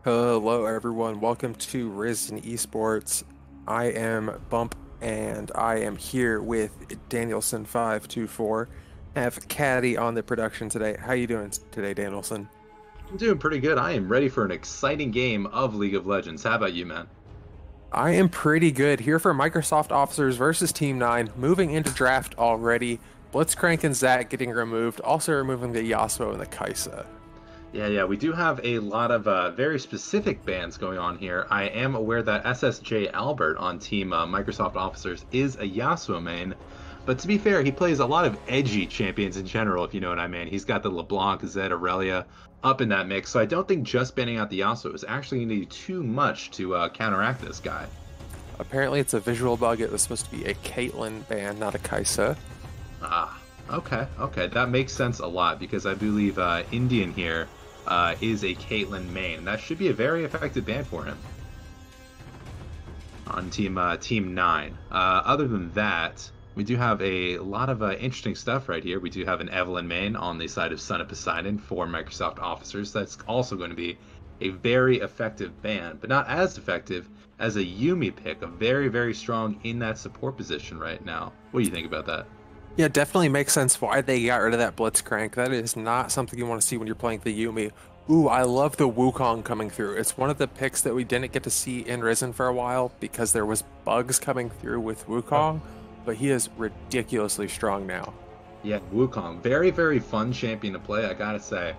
Hello, everyone. Welcome to Risen Esports. I am Bump, and I am here with Danielson524. I have Caddy on the production today. How you doing today, Danielson? I'm doing pretty good. I am ready for an exciting game of League of Legends. How about you, man? I am pretty good. Here for Microsoft Officers versus Team 9. Moving into draft already. Blitzcrank and Zach getting removed. Also removing the Yasuo and the Kaisa. Yeah, we do have a lot of very specific bans going on here. I am aware that SSJ Albert on Team Microsoft Officers is a Yasuo main, but to be fair, he plays a lot of edgy champions in general, if you know what I mean. He's got the LeBlanc, Zed, Aurelia up in that mix, so I don't think just banning out the Yasuo is actually going to do too much to counteract this guy. Apparently, it's a visual bug. It was supposed to be a Caitlyn ban, not a Kaisa. Ah, okay, that makes sense a lot because I believe Indian here is a Caitlyn main. That should be a very effective ban for him on Team 9. Other than that, we do have a lot of interesting stuff right here. We do have an Evelyn main on the side of Son of Poseidon for Microsoft Officers. That's also going to be a very effective ban, but not as effective as a Yumi pick, a very strong in that support position right now. What do you think about that? Yeah, definitely makes sense why they got rid of that Blitzcrank. That is not something you want to see when you're playing the Yumi. Ooh, I love the Wukong coming through. It's one of the picks that we didn't get to see in Risen for a while because there was bugs coming through with Wukong, but he is ridiculously strong now. Yeah, Wukong, very fun champion to play, I gotta say.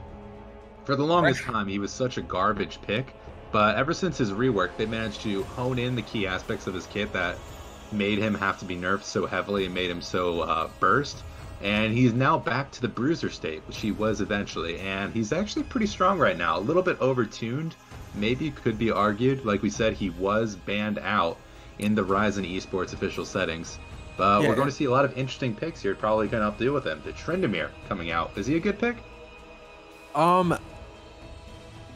For the longest time, he was such a garbage pick, but ever since his rework, they managed to hone in the key aspects of his kit that made him have to be nerfed so heavily and made him so burst. And he's now back to the bruiser state, which he was eventually, and he's actually pretty strong right now. A little bit overtuned, maybe could be argued. Like we said, he was banned out in the Ryzen Esports official settings. But Yeah. we're going to see a lot of interesting picks here, probably going to help deal with him. The Trindamere coming out. Is he a good pick? Um,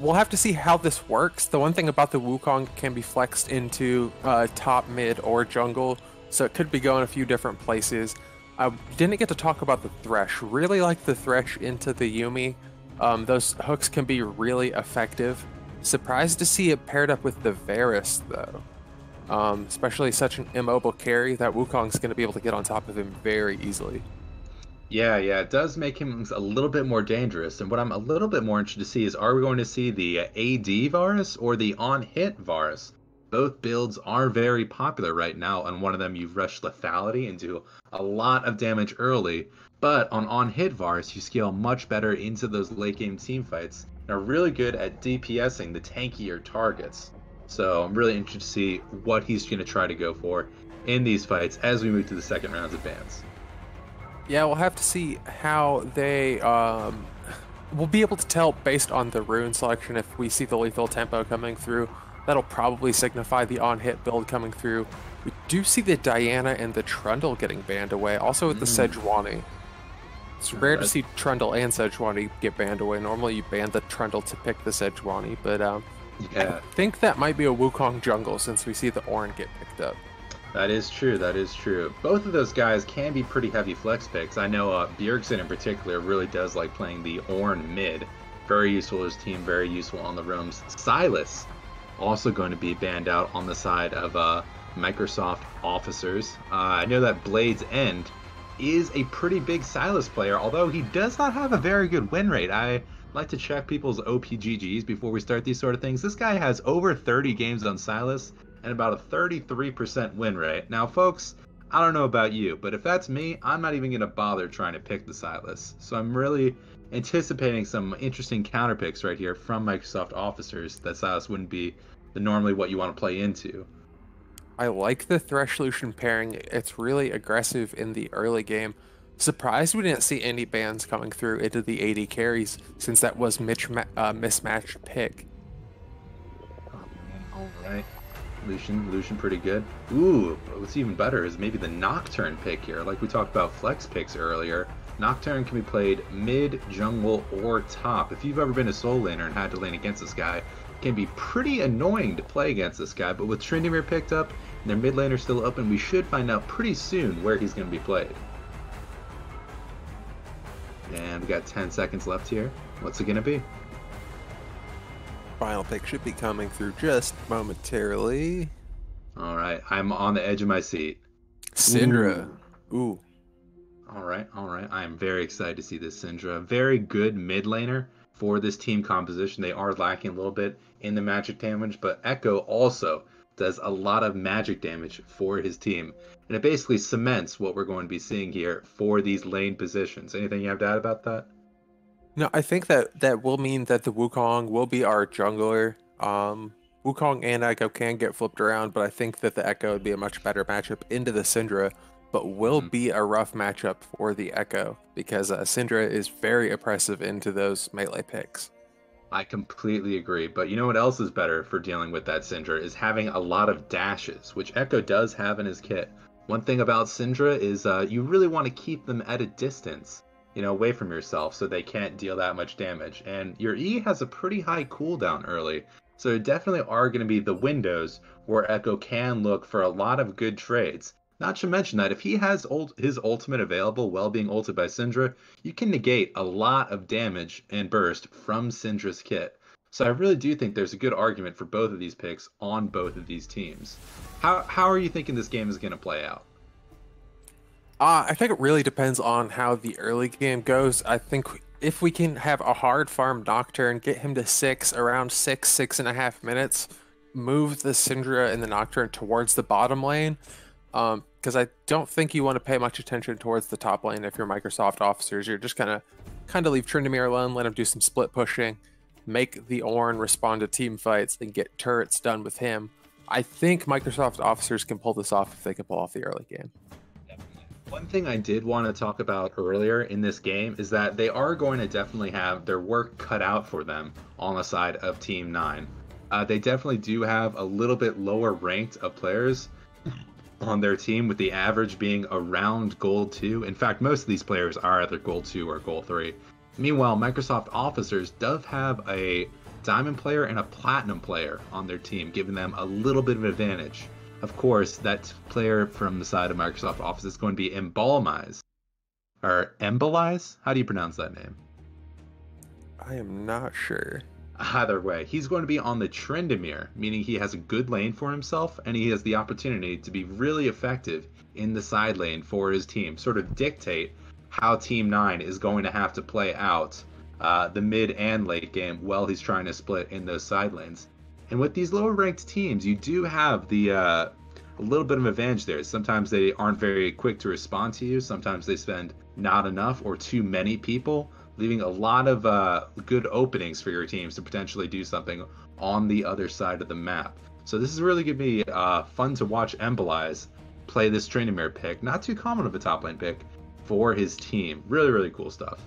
we'll have to see how this works. The one thing about the Wukong can be flexed into top, mid, or jungle, so it could be going a few different places. I didn't get to talk about the Thresh. Really like the Thresh into the Yumi. Those hooks can be really effective. Surprised to see it paired up with the Varus, though. Especially such an immobile carry that Wukong's going to be able to get on top of him very easily. Yeah, it does make him a little bit more dangerous. And what I'm a little bit more interested to see is, are we going to see the AD Varus or the on-hit Varus? Both builds are very popular right now. On one of them, you rush lethality and do a lot of damage early. But on-hit Varus, you scale much better into those late-game team fights and are really good at DPSing the tankier targets. So I'm really interested to see what he's going to try to go for in these fights as we move to the second rounds of bans. Yeah, we'll have to see how they. We'll be able to tell based on the rune selection if we see the lethal tempo coming through. That'll probably signify the on-hit build coming through. We do see the Diana and the Trundle getting banned away, also with the Sejuani. It's rare to see Trundle and Sejuani get banned away. Normally you ban the Trundle to pick the Sejuani, but Yeah, I think that might be a Wukong jungle since we see the Ornn get picked up. that is true. Both of those guys can be pretty heavy flex picks. I know Bjergsen in particular really does like playing the Ornn mid. Very useful to his team, very useful on the roams. Silas also going to be banned out on the side of Microsoft Officers. I know that Blade's End is a pretty big Silas player, although he does not have a very good win rate. I like to check people's OPGGs before we start these sort of things. This guy has over 30 games on Silas and about a 33% win rate. Now, folks, I don't know about you, but if that's me, I'm not even going to bother trying to pick the Silas. So I'm really anticipating some interesting counter picks right here from Microsoft Officers that Silas wouldn't be normally what you want to play into. I like the Thresh Lucian pairing. It's really aggressive in the early game. Surprised we didn't see any bans coming through into the AD carries since that was mismatched pick. All right. Lucian pretty good. Ooh, what's even better is maybe the Nocturne pick here. Like we talked about flex picks earlier, Nocturne can be played mid, jungle, or top. If you've ever been a soul laner and had to lane against this guy, it can be pretty annoying to play against this guy. But with Trindamere picked up and their mid laner still open, we should find out pretty soon where he's going to be played. And we got 10 seconds left here. What's it going to be? final pick should be coming through just momentarily. All right, I'm on the edge of my seat. Syndra. Ooh. Ooh. All right, all right. I am very excited to see this Syndra. Very good mid laner for this team composition. They are lacking a little bit in the magic damage, but Echo also does a lot of magic damage for his team. And it basically cements what we're going to be seeing here for these lane positions. Anything you have to add about that? No, I think that that will mean that the Wukong will be our jungler. Wukong and Echo can get flipped around, but I think that the Echo would be a much better matchup into the Syndra, but will Hmm. be a rough matchup for the Echo because Syndra is very oppressive into those melee picks. I completely agree. But you know what else is better for dealing with that Syndra is having a lot of dashes, which Echo does have in his kit. One thing about Syndra is you really want to keep them at a distance, away from yourself so they can't deal that much damage. And your E has a pretty high cooldown early, so there definitely are going to be the windows where Echo can look for a lot of good trades. Not to mention that if he has his ultimate available while being ulted by Syndra, you can negate a lot of damage and burst from Syndra's kit. So I really do think there's a good argument for both of these picks on both of these teams. How are you thinking this game is going to play out? I think it really depends on how the early game goes. I think if we can have a hard farm Nocturne, get him to around 6.5 minutes, move the Syndra and the Nocturne towards the bottom lane, because I don't think you want to pay much attention towards the top lane if you're Microsoft officers. You're just kind of leave Tryndamere alone, let him do some split pushing, make the Ornn respond to team fights, and get turrets done with him. I think Microsoft officers can pull this off if they can pull off the early game. One thing I did want to talk about earlier in this game is that they are going to definitely have their work cut out for them on the side of Team 9. They definitely do have a little bit lower ranked of players on their team, with the average being around Gold 2. In fact, most of these players are either Gold 2 or Gold 3. Meanwhile, Microsoft Officers does have a Diamond player and a Platinum player on their team, giving them a little bit of an advantage. Of course, that player from the side of Microsoft Office is going to be Embalmize. Or Embolize? How do you pronounce that name? I am not sure. Either way, he's going to be on the Tryndamere, meaning he has a good lane for himself and he has the opportunity to be really effective in the side lane for his team, sort of dictate how Team 9 is going to have to play out the mid and late game while he's trying to split in those side lanes. And with these lower ranked teams, you do have the a little bit of advantage there. Sometimes they aren't very quick to respond to you. Sometimes they spend not enough or too many people, leaving a lot of good openings for your teams to potentially do something on the other side of the map. So this is really going to be fun to watch Embolize play this Tryndamere pick. Not too common of a top lane pick for his team. Really, really cool stuff.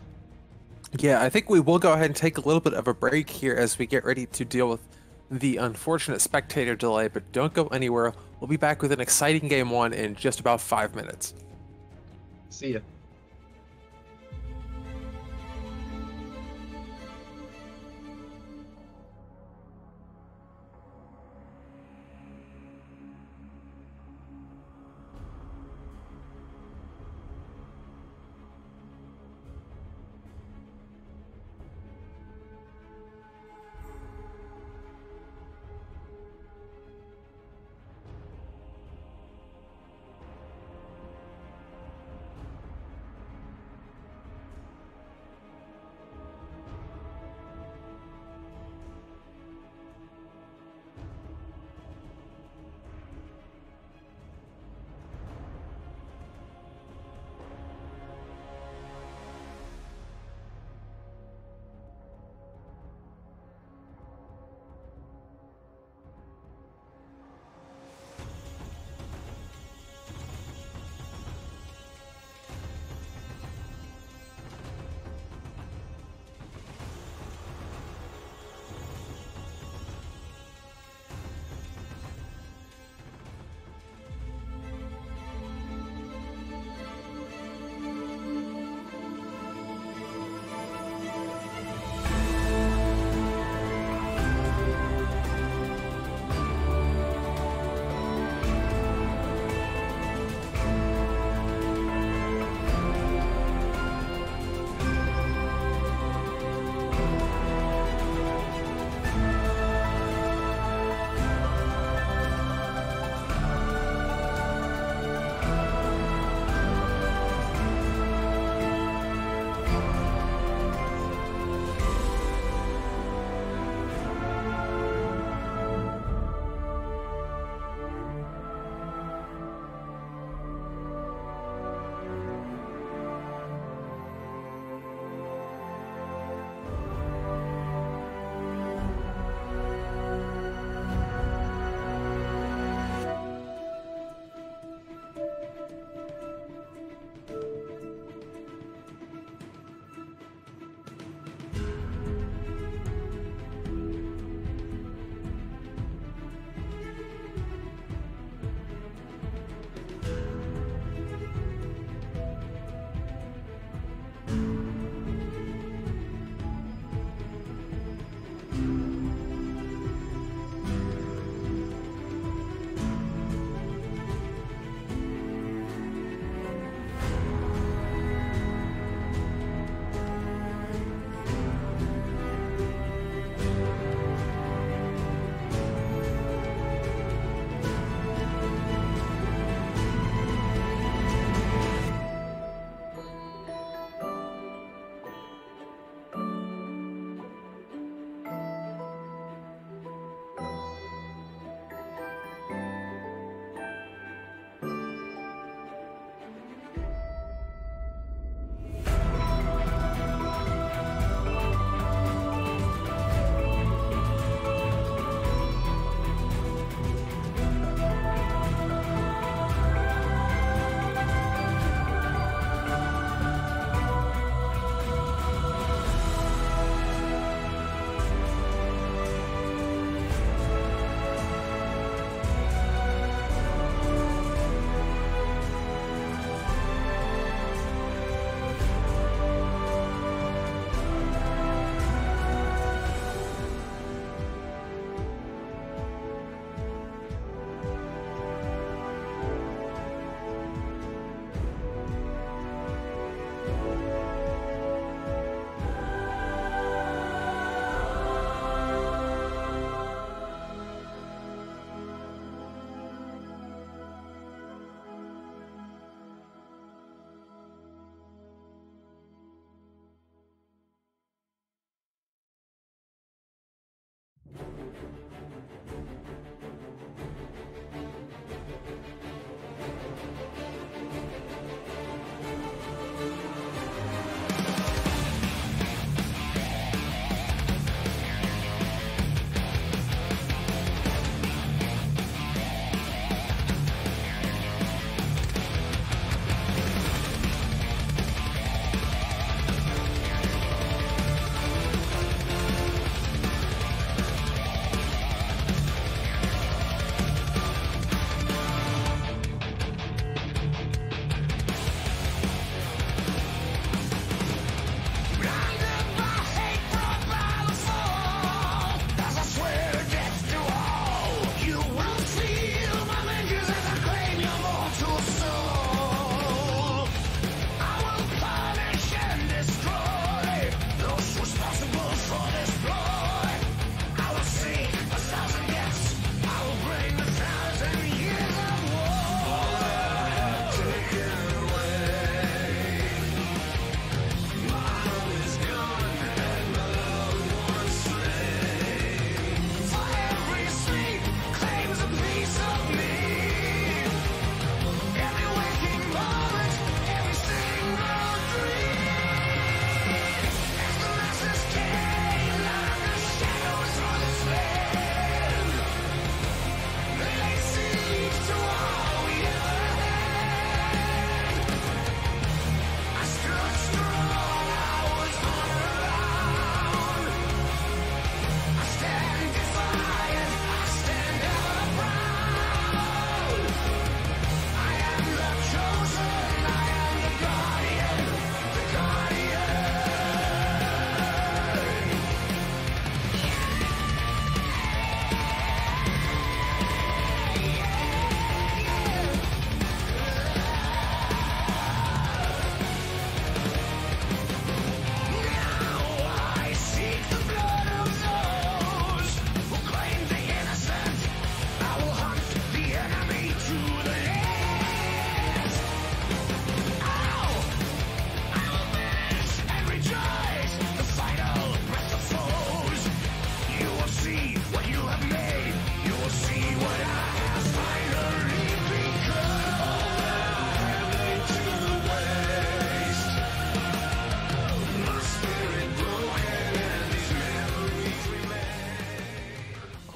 Yeah, I think we will go ahead and take a little bit of a break here as we get ready to deal with the unfortunate spectator delay, but don't go anywhere. We'll be back with an exciting game one in just about 5 minutes. See ya.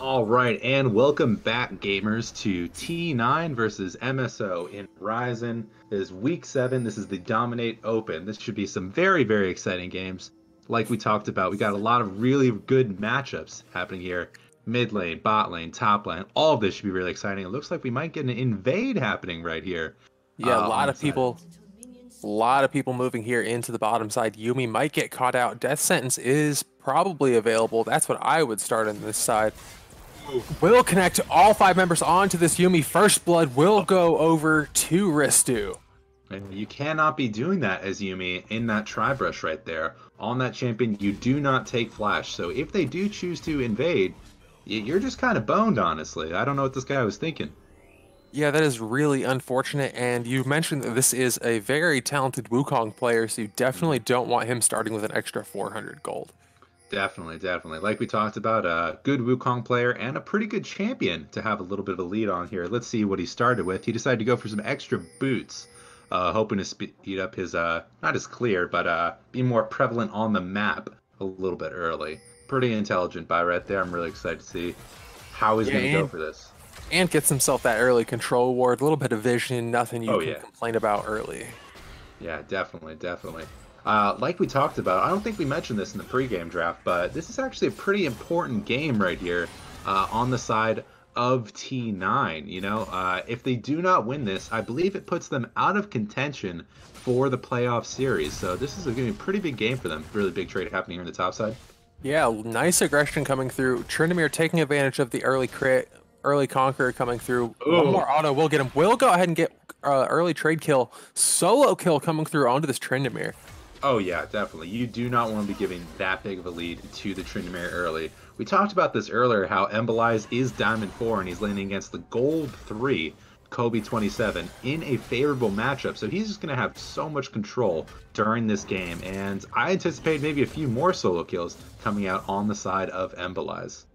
All right, and welcome back, gamers, to T9 versus MSO in Ryzen. This is Week 7. This is the Dominate Open. This should be some very, very exciting games. Like we talked about, we got a lot of really good matchups happening here. Mid lane, bot lane, top lane. All of this should be really exciting. It looks like we might get an invade happening right here. Yeah, a lot of people moving here into the bottom side. Yuumi might get caught out. Death Sentence is probably available. That's what I would start on this side. Will connect all 5 members onto this Yuumi. First blood will go over to Ristu. And you cannot be doing that as Yuumi in that tri-brush right there. On that champion, you do not take flash. So if they do choose to invade, you're just kind of boned, honestly. I don't know what this guy was thinking. Yeah, that is really unfortunate. And you mentioned that this is a very talented Wukong player, so you definitely don't want him starting with an extra 400 gold. Definitely, definitely. Like we talked about, a good Wukong player and a pretty good champion to have a little bit of a lead on here. Let's see what he started with. He decided to go for some extra boots, hoping to speed up his, not his clear, but be more prevalent on the map a little bit early. Pretty intelligent buy right there. I'm really excited to see how he's going to go for this. And gets himself that early control ward, a little bit of vision, nothing you can complain about early. Yeah, definitely, definitely. Like we talked about, I don't think we mentioned this in the pregame draft, but this is actually a pretty important game right here on the side of T9. You know, if they do not win this, I believe it puts them out of contention for the playoff series. So this is going to be a pretty big game for them. Really big trade happening here on the top side. Yeah, nice aggression coming through. Tryndamere taking advantage of the early crit, early conquer coming through. Ooh. One more auto will get him. We'll go ahead and get early trade kill. Solo kill coming through onto this Tryndamere. Oh yeah, definitely. You do not want to be giving that big of a lead to the Tryndamere early. We talked about this earlier, how Embolize is Diamond 4 and he's laning against the Gold 3, Kobe 27, in a favorable matchup. So he's just going to have so much control during this game. And I anticipate maybe a few more solo kills coming out on the side of Embolize.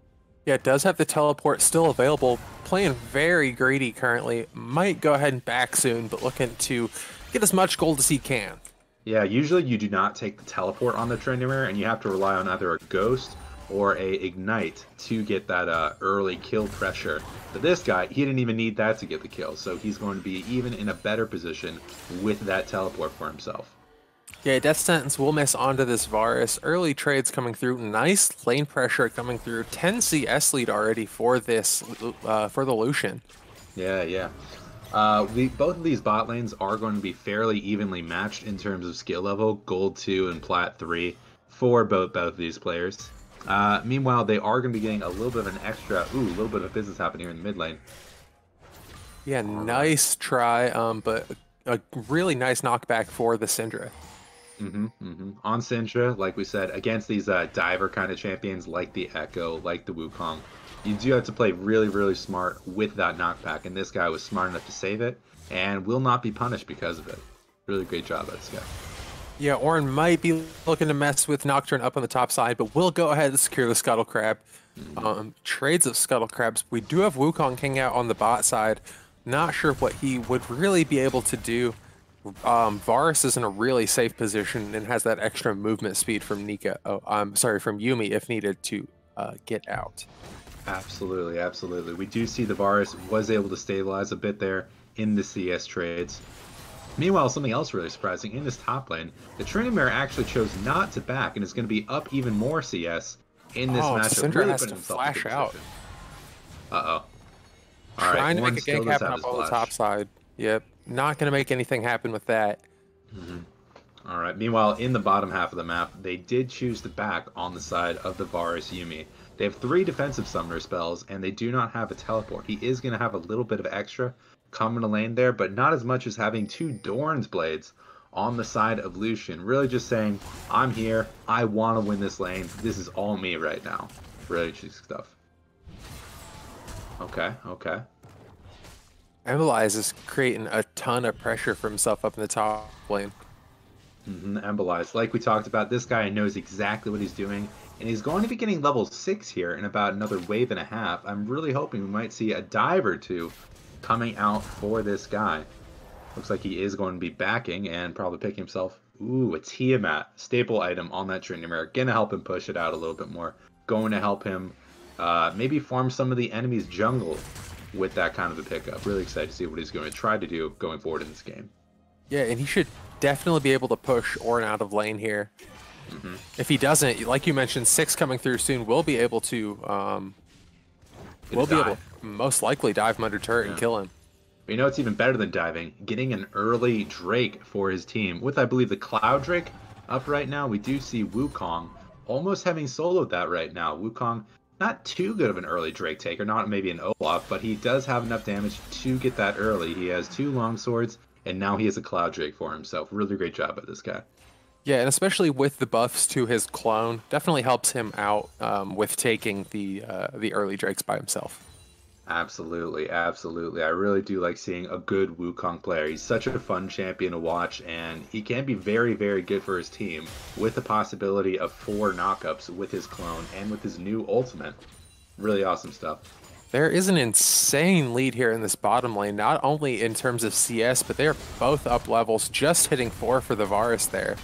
Yeah, it does have the teleport still available. Playing very greedy currently. Might go ahead and back soon, but looking to get as much gold as he can. Yeah, usually you do not take the teleport on the Tryndamere, and you have to rely on either a ghost or a ignite to get that early kill pressure. But this guy, he didn't even need that to get the kill, so he's going to be even in a better position with that teleport for himself. Yeah, Death Sentence will miss onto this Varus. Early trades coming through. Nice lane pressure coming through. 10 CS lead already for this, for the Lucian. Yeah, yeah. Both of these bot lanes are going to be fairly evenly matched in terms of skill level, Gold 2 and Plat 3 for both of these players. Meanwhile, they are going to be getting a little bit of an extra, a little bit of business happening here in the mid lane. Yeah, nice try, but a really nice knockback for the Syndra. On Syndra, like we said, against these diver kind of champions like the Echo, like the Wukong, you do have to play really, really smart with that knockback, and this guy was smart enough to save it and will not be punished because of it. Really great job by this guy. Yeah, Orin might be looking to mess with Nocturne up on the top side, but we'll go ahead and secure the Scuttle Crab. Trades of Scuttle Crabs. We do have Wukong hanging out on the bot side. Not sure what he would really be able to do. Varus is in a really safe position and has that extra movement speed from Nika. Oh, I'm sorry, from Yuumi if needed to get out. Absolutely, absolutely. We do see the Varus was able to stabilize a bit there in the CS trades. Meanwhile, something else really surprising, in this top lane, the Tryndamere actually chose not to back and is going to be up even more CS in this matchup. Syndra really has to flash out. Uh-oh. Trying to make a gank happen up on the top side. Yep. Not going to make anything happen with that. All right. Meanwhile, in the bottom half of the map, they did choose to back on the side of the Varus Yuumi. They have 3 defensive summoner spells, and they do not have a teleport. He is going to have a little bit of extra coming to lane there, but not as much as having 2 Doran's Blades on the side of Lucian. Really just saying, I'm here. I want to win this lane. This is all me right now. Really cheesy stuff. Okay, okay. Embolize is creating a ton of pressure for himself up in the top lane. Embolize. Like we talked about, this guy knows exactly what he's doing, and he's going to be getting level 6 here in about another wave and a half. I'm really hoping we might see a dive or 2 coming out for this guy. Looks like he is going to be backing and probably picking himself, a Tiamat, staple item on that Tryndamere. Gonna help him push it out a little bit more. Going to help him maybe farm some of the enemy's jungle with that kind of a pickup. Really excited to see what he's going to try to do going forward in this game. Yeah, and he should definitely be able to push Orin out of lane here. If he doesn't, like you mentioned, 6 coming through soon, we'll be able to most likely dive him under turret and kill him. But you know what's even better than diving? Getting an early Drake for his team. With, I believe, the Cloud Drake up right now, we do see Wukong almost having soloed that right now. Wukong, not too good of an early Drake taker, not maybe an Olaf, but he does have enough damage to get that early. He has 2 long swords, and now he has a Cloud Drake for himself. Really great job by this guy. Yeah, and especially with the buffs to his clone, definitely helps him out with taking the early Drakes by himself. Absolutely, absolutely. I really do like seeing a good Wukong player. He's such a fun champion to watch, and he can be very, very good for his team with the possibility of 4 knockups with his clone and with his new ultimate. Really awesome stuff. There is an insane lead here in this bottom lane, not only in terms of CS, but they're both up levels, just hitting 4 for the Varus there.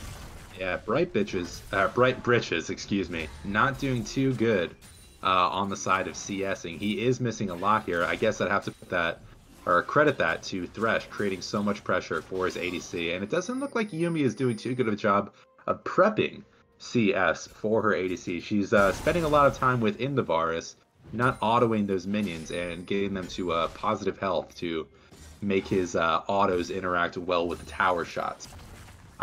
Yeah, Bright Britches, excuse me, not doing too good on the side of CSing. He is missing a lot here. I guess I'd have to put that, or credit that to Thresh, creating so much pressure for his ADC. And it doesn't look like Yuumi is doing too good of a job of prepping CS for her ADC. She's spending a lot of time within the Varus, not autoing those minions and getting them to positive health to make his autos interact well with the tower shots.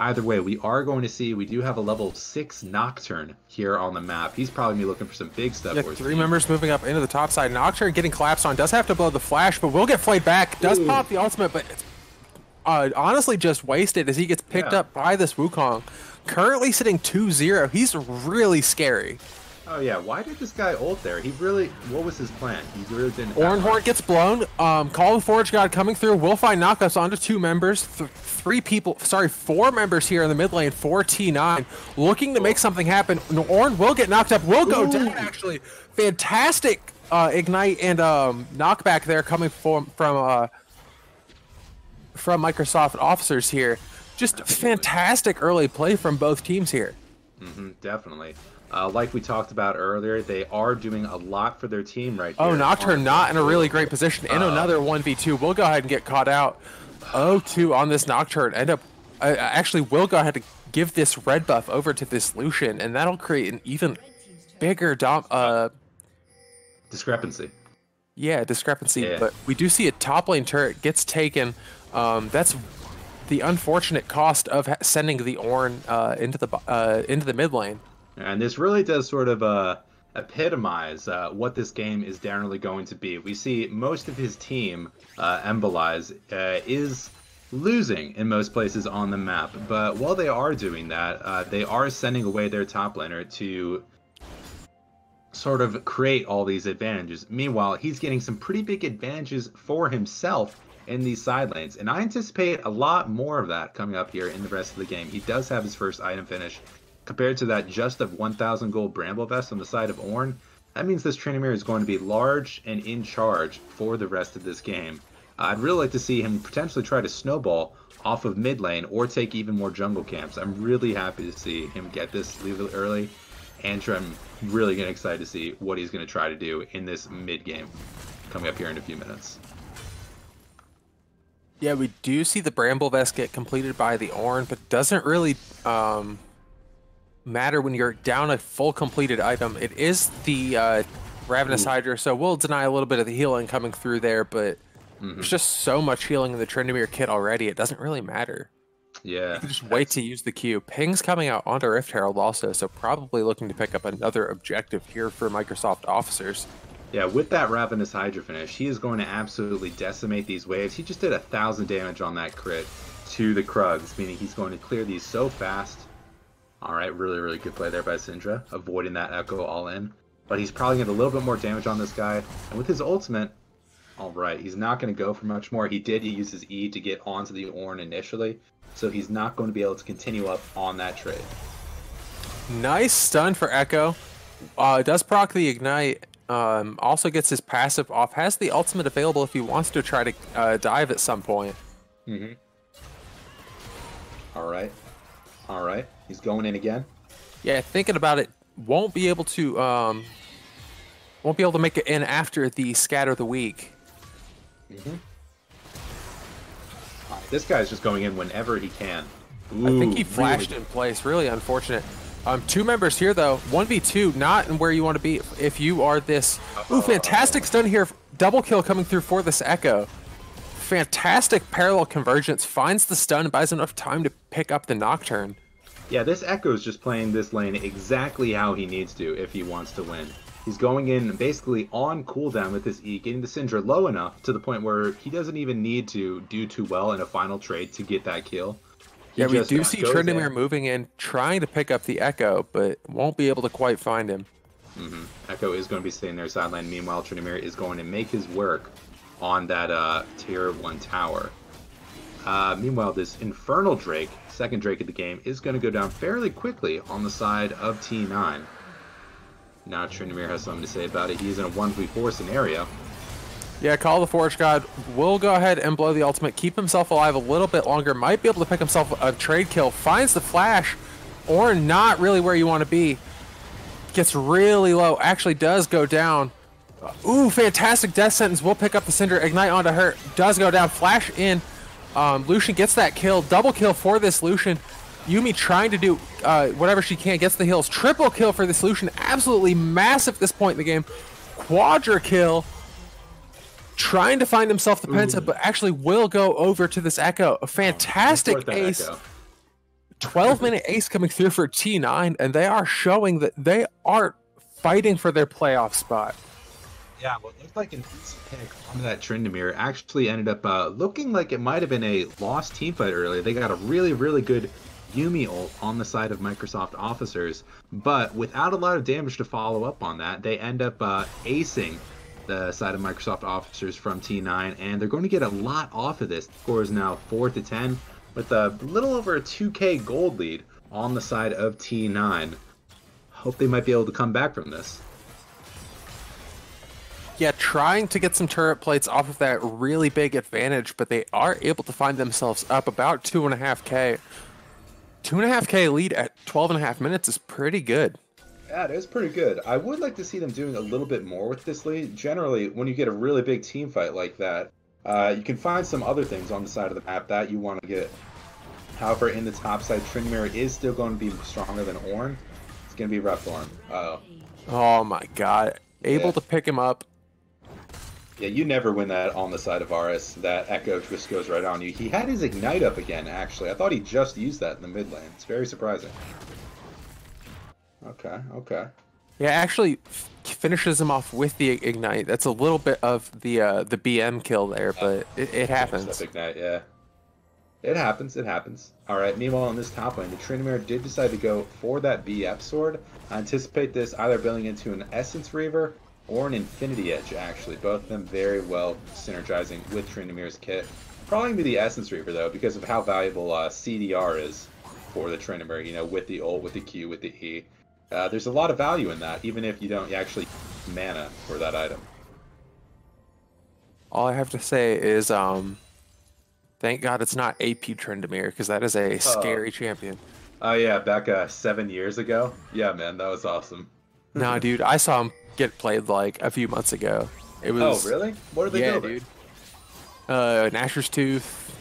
Either way, we are going to see, we do have a level 6 Nocturne here on the map. He's probably going to be looking for some big stuff. Yeah, 3 members moving up into the top side. Nocturne getting collapsed on, does have to blow the flash, but will get flayed back. Does pop the ultimate, but it's honestly just wasted as he gets picked up by this Wukong. Currently sitting 2-0. He's really scary. Oh yeah, why did this guy ult there? He really, what was his plan? He really didn't have Oranhorn much. gets blown. Call of the Forge God coming through. Will find knockouts onto 2 members. 4 members here in the mid lane for T9. Looking to make something happen. Orn will get knocked up. Will go down, actually. Fantastic ignite and knockback there coming from Microsoft officers here. Just fantastic early play from both teams here. Definitely. Like we talked about earlier, they are doing a lot for their team right here. Oh, Nocturne not in a really great position. In another 1v2. We'll go ahead and get caught out. 0-2 on this Nocturne. End up, actually, we'll go ahead and give this red buff over to this Lucian, and that'll create an even bigger discrepancy. Yeah, discrepancy. Yeah. But we do see a top lane turret gets taken. That's the unfortunate cost of sending the Ornn into the mid lane. And this really does sort of epitomize what this game is generally going to be. We see most of his team, Embolize, is losing in most places on the map. But while they are doing that, they are sending away their top laner to sort of create all these advantages. Meanwhile, he's getting some pretty big advantages for himself in these side lanes. And I anticipate a lot more of that coming up here in the rest of the game. He does have his first item finish. Compared to that just of 1,000 gold Bramble Vest on the side of Ornn, that means this Tryndamere is going to be large and in charge for the rest of this game. I'd really like to see him potentially try to snowball off of mid lane or take even more jungle camps. I'm really happy to see him get this, leave it early, and I'm really getting excited to see what he's going to try to do in this mid game coming up here in a few minutes. Yeah, we do see the Bramble Vest get completed by the Ornn, but doesn't really matter when you're down a full completed item. It is the Ravenous Hydra, so we'll deny a little bit of the healing coming through there, but there's just so much healing in the Tryndamere kit already, it doesn't really matter. Yeah. You can just wait to use the Q. Ping's coming out onto Rift Herald also, so probably looking to pick up another objective here for Microsoft officers. Yeah, with that Ravenous Hydra finish, he is going to absolutely decimate these waves. He just did 1,000 damage on that crit to the Krugs, meaning he's going to clear these so fast. Alright, really, really good play there by Syndra, avoiding that Echo all in. But he's probably going to get a little bit more damage on this guy. And with his ultimate, alright, he's not going to go for much more. He did use his E to get onto the Ornn initially, so he's not going to be able to continue up on that trade. Nice stun for Echo. Does proc the Ignite. Also gets his passive off. Has the ultimate available if he wants to try to dive at some point. Alright. Alright. He's going in again. Yeah, thinking about it, won't be able to make it in after the Scatter the Weak. This guy's just going in whenever he can. Ooh, I think he flashed in place. Really unfortunate. 2 members here though. 1v2, not in where you want to be if you are this. Ooh, fantastic stun here. Double kill coming through for this Echo. Fantastic parallel convergence. Finds the stun, buys enough time to pick up the Nocturne. Yeah, this Echo is just playing this lane exactly how he needs to if he wants to win. He's going in basically on cooldown with his E, getting the Syndra low enough to the point where he doesn't even need to do too well in a final trade to get that kill. Yeah, we do see Tryndamere moving in, trying to pick up the Echo, but won't be able to quite find him. Echo is going to be staying there sideline. Meanwhile, Tryndamere is going to make his work on that tier 1 tower. Meanwhile, this Infernal Drake, second Drake of the game, is going to go down fairly quickly on the side of T9. Now Tryndamere has something to say about it. He's in a 1v4 scenario. Yeah, Call of the Forge God will go ahead and blow the ultimate, keep himself alive a little bit longer, might be able to pick himself a trade kill, finds the flash, or not really where you want to be. Gets really low, actually does go down. Ooh, fantastic death sentence, will pick up the Cinder, ignite onto her, does go down, flash in. Lucian gets that kill, double kill for this Lucian. Yuumi trying to do whatever she can, gets the heals, triple kill for this Lucian, absolutely massive at this point in the game. Quadra kill. Trying to find himself the Penta, but actually will go over to this Echo. A fantastic ace. 12-minute ace coming through for T9, and they are showing that they are fighting for their playoff spot. Yeah, what looked like an easy pick on that Tryndamere actually ended up looking like it might have been a lost team fight earlier. They got a really, really good Yumi ult on the side of Microsoft officers, but without a lot of damage to follow up on that, they end up acing the side of Microsoft officers from T9, and they're going to get a lot off of this. The score is now 4-10, with a little over a 2K gold lead on the side of T9. Hope they might be able to come back from this. Yeah, trying to get some turret plates off of that really big advantage, but they are able to find themselves up about 2.5K. 2.5K lead at 12.5 minutes is pretty good. Yeah, it is pretty good. I would like to see them doing a little bit more with this lead. Generally, when you get a really big team fight like that, you can find some other things on the side of the map that you want to get. However, in the top side, Tryndamere is still going to be stronger than Ornn. It's going to be rough for him. Uh-oh. Oh my god. Able to pick him up. Yeah, you never win that on the side of Varus. That Echo just goes right on you. He had his Ignite up again, actually. I thought he just used that in the mid lane. It's very surprising. Okay, okay. Yeah, actually finishes him off with the Ignite. That's a little bit of the BM kill there, but it happens. Ignite, yeah. It happens, it happens. Alright, meanwhile on this top lane, the Tryndamere did decide to go for that BF sword. I anticipate this either building into an Essence Reaver or an Infinity Edge, actually. Both of them very well synergizing with Tryndamere's kit. Probably going to be the Essence Reaver, though, because of how valuable CDR is for the Tryndamere, you know, with the ult, with the Q, with the E. There's a lot of value in that, even if you don't actually mana for that item. All I have to say is, thank God it's not AP Tryndamere, because that is a scary champion. Oh, yeah, back 7 years ago? Yeah, man, that was awesome. Nah, dude, I saw him get played like a few months ago. It was. Oh, really? What are they building? Dude. Nashor's Tooth,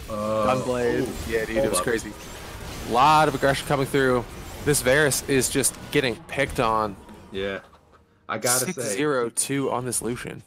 Gunblade. Yeah, dude, it was crazy. A lot of aggression coming through. This Varus is just getting picked on. Yeah, I gotta say. 6-0-2 on this Lucian.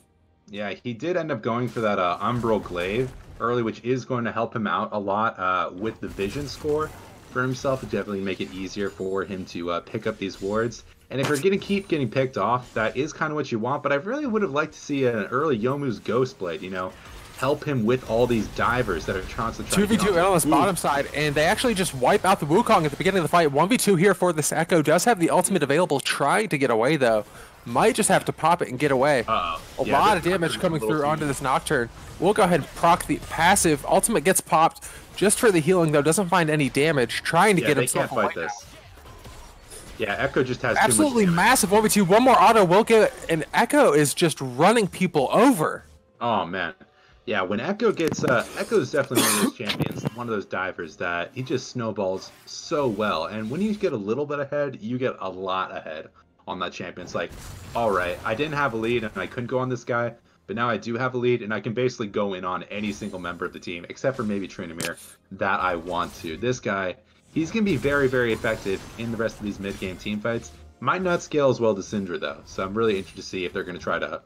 Yeah, he did end up going for that Umbral Glaive early, which is going to help him out a lot with the vision score for himself. It definitely make it easier for him to pick up these wards. And if you're going to keep getting picked off, that is kind of what you want. But I really would have liked to see an early Youmuu's Ghostblade, you know, help him with all these divers that are constantly trying 2v2 on this bottom side, and they actually just wipe out the Wukong at the beginning of the fight. 1v2 here for this Echo. Does have the ultimate available, trying to get away, though. Might just have to pop it and get away. A lot of damage coming through onto this Nocturne. We'll go ahead and proc the passive. Ultimate gets popped just for the healing, though. Doesn't find any damage. Trying to get himself away. Yeah, Echo just has absolutely too much massive 1v2. One more auto will get it, and Echo is just running people over. Oh, man. Yeah, when Echo gets... Echo is definitely one of those champions, one of those divers that he just snowballs so well. And when you get a little bit ahead, you get a lot ahead on that champion. It's like, all right, I didn't have a lead and I couldn't go on this guy, but now I do have a lead and I can basically go in on any single member of the team, except for maybe Tryndamere, that I want to. This guy... he's going to be very, very effective in the rest of these mid-game team fights. Might not scale as well to Syndra, though. So I'm really interested to see if they're going to try to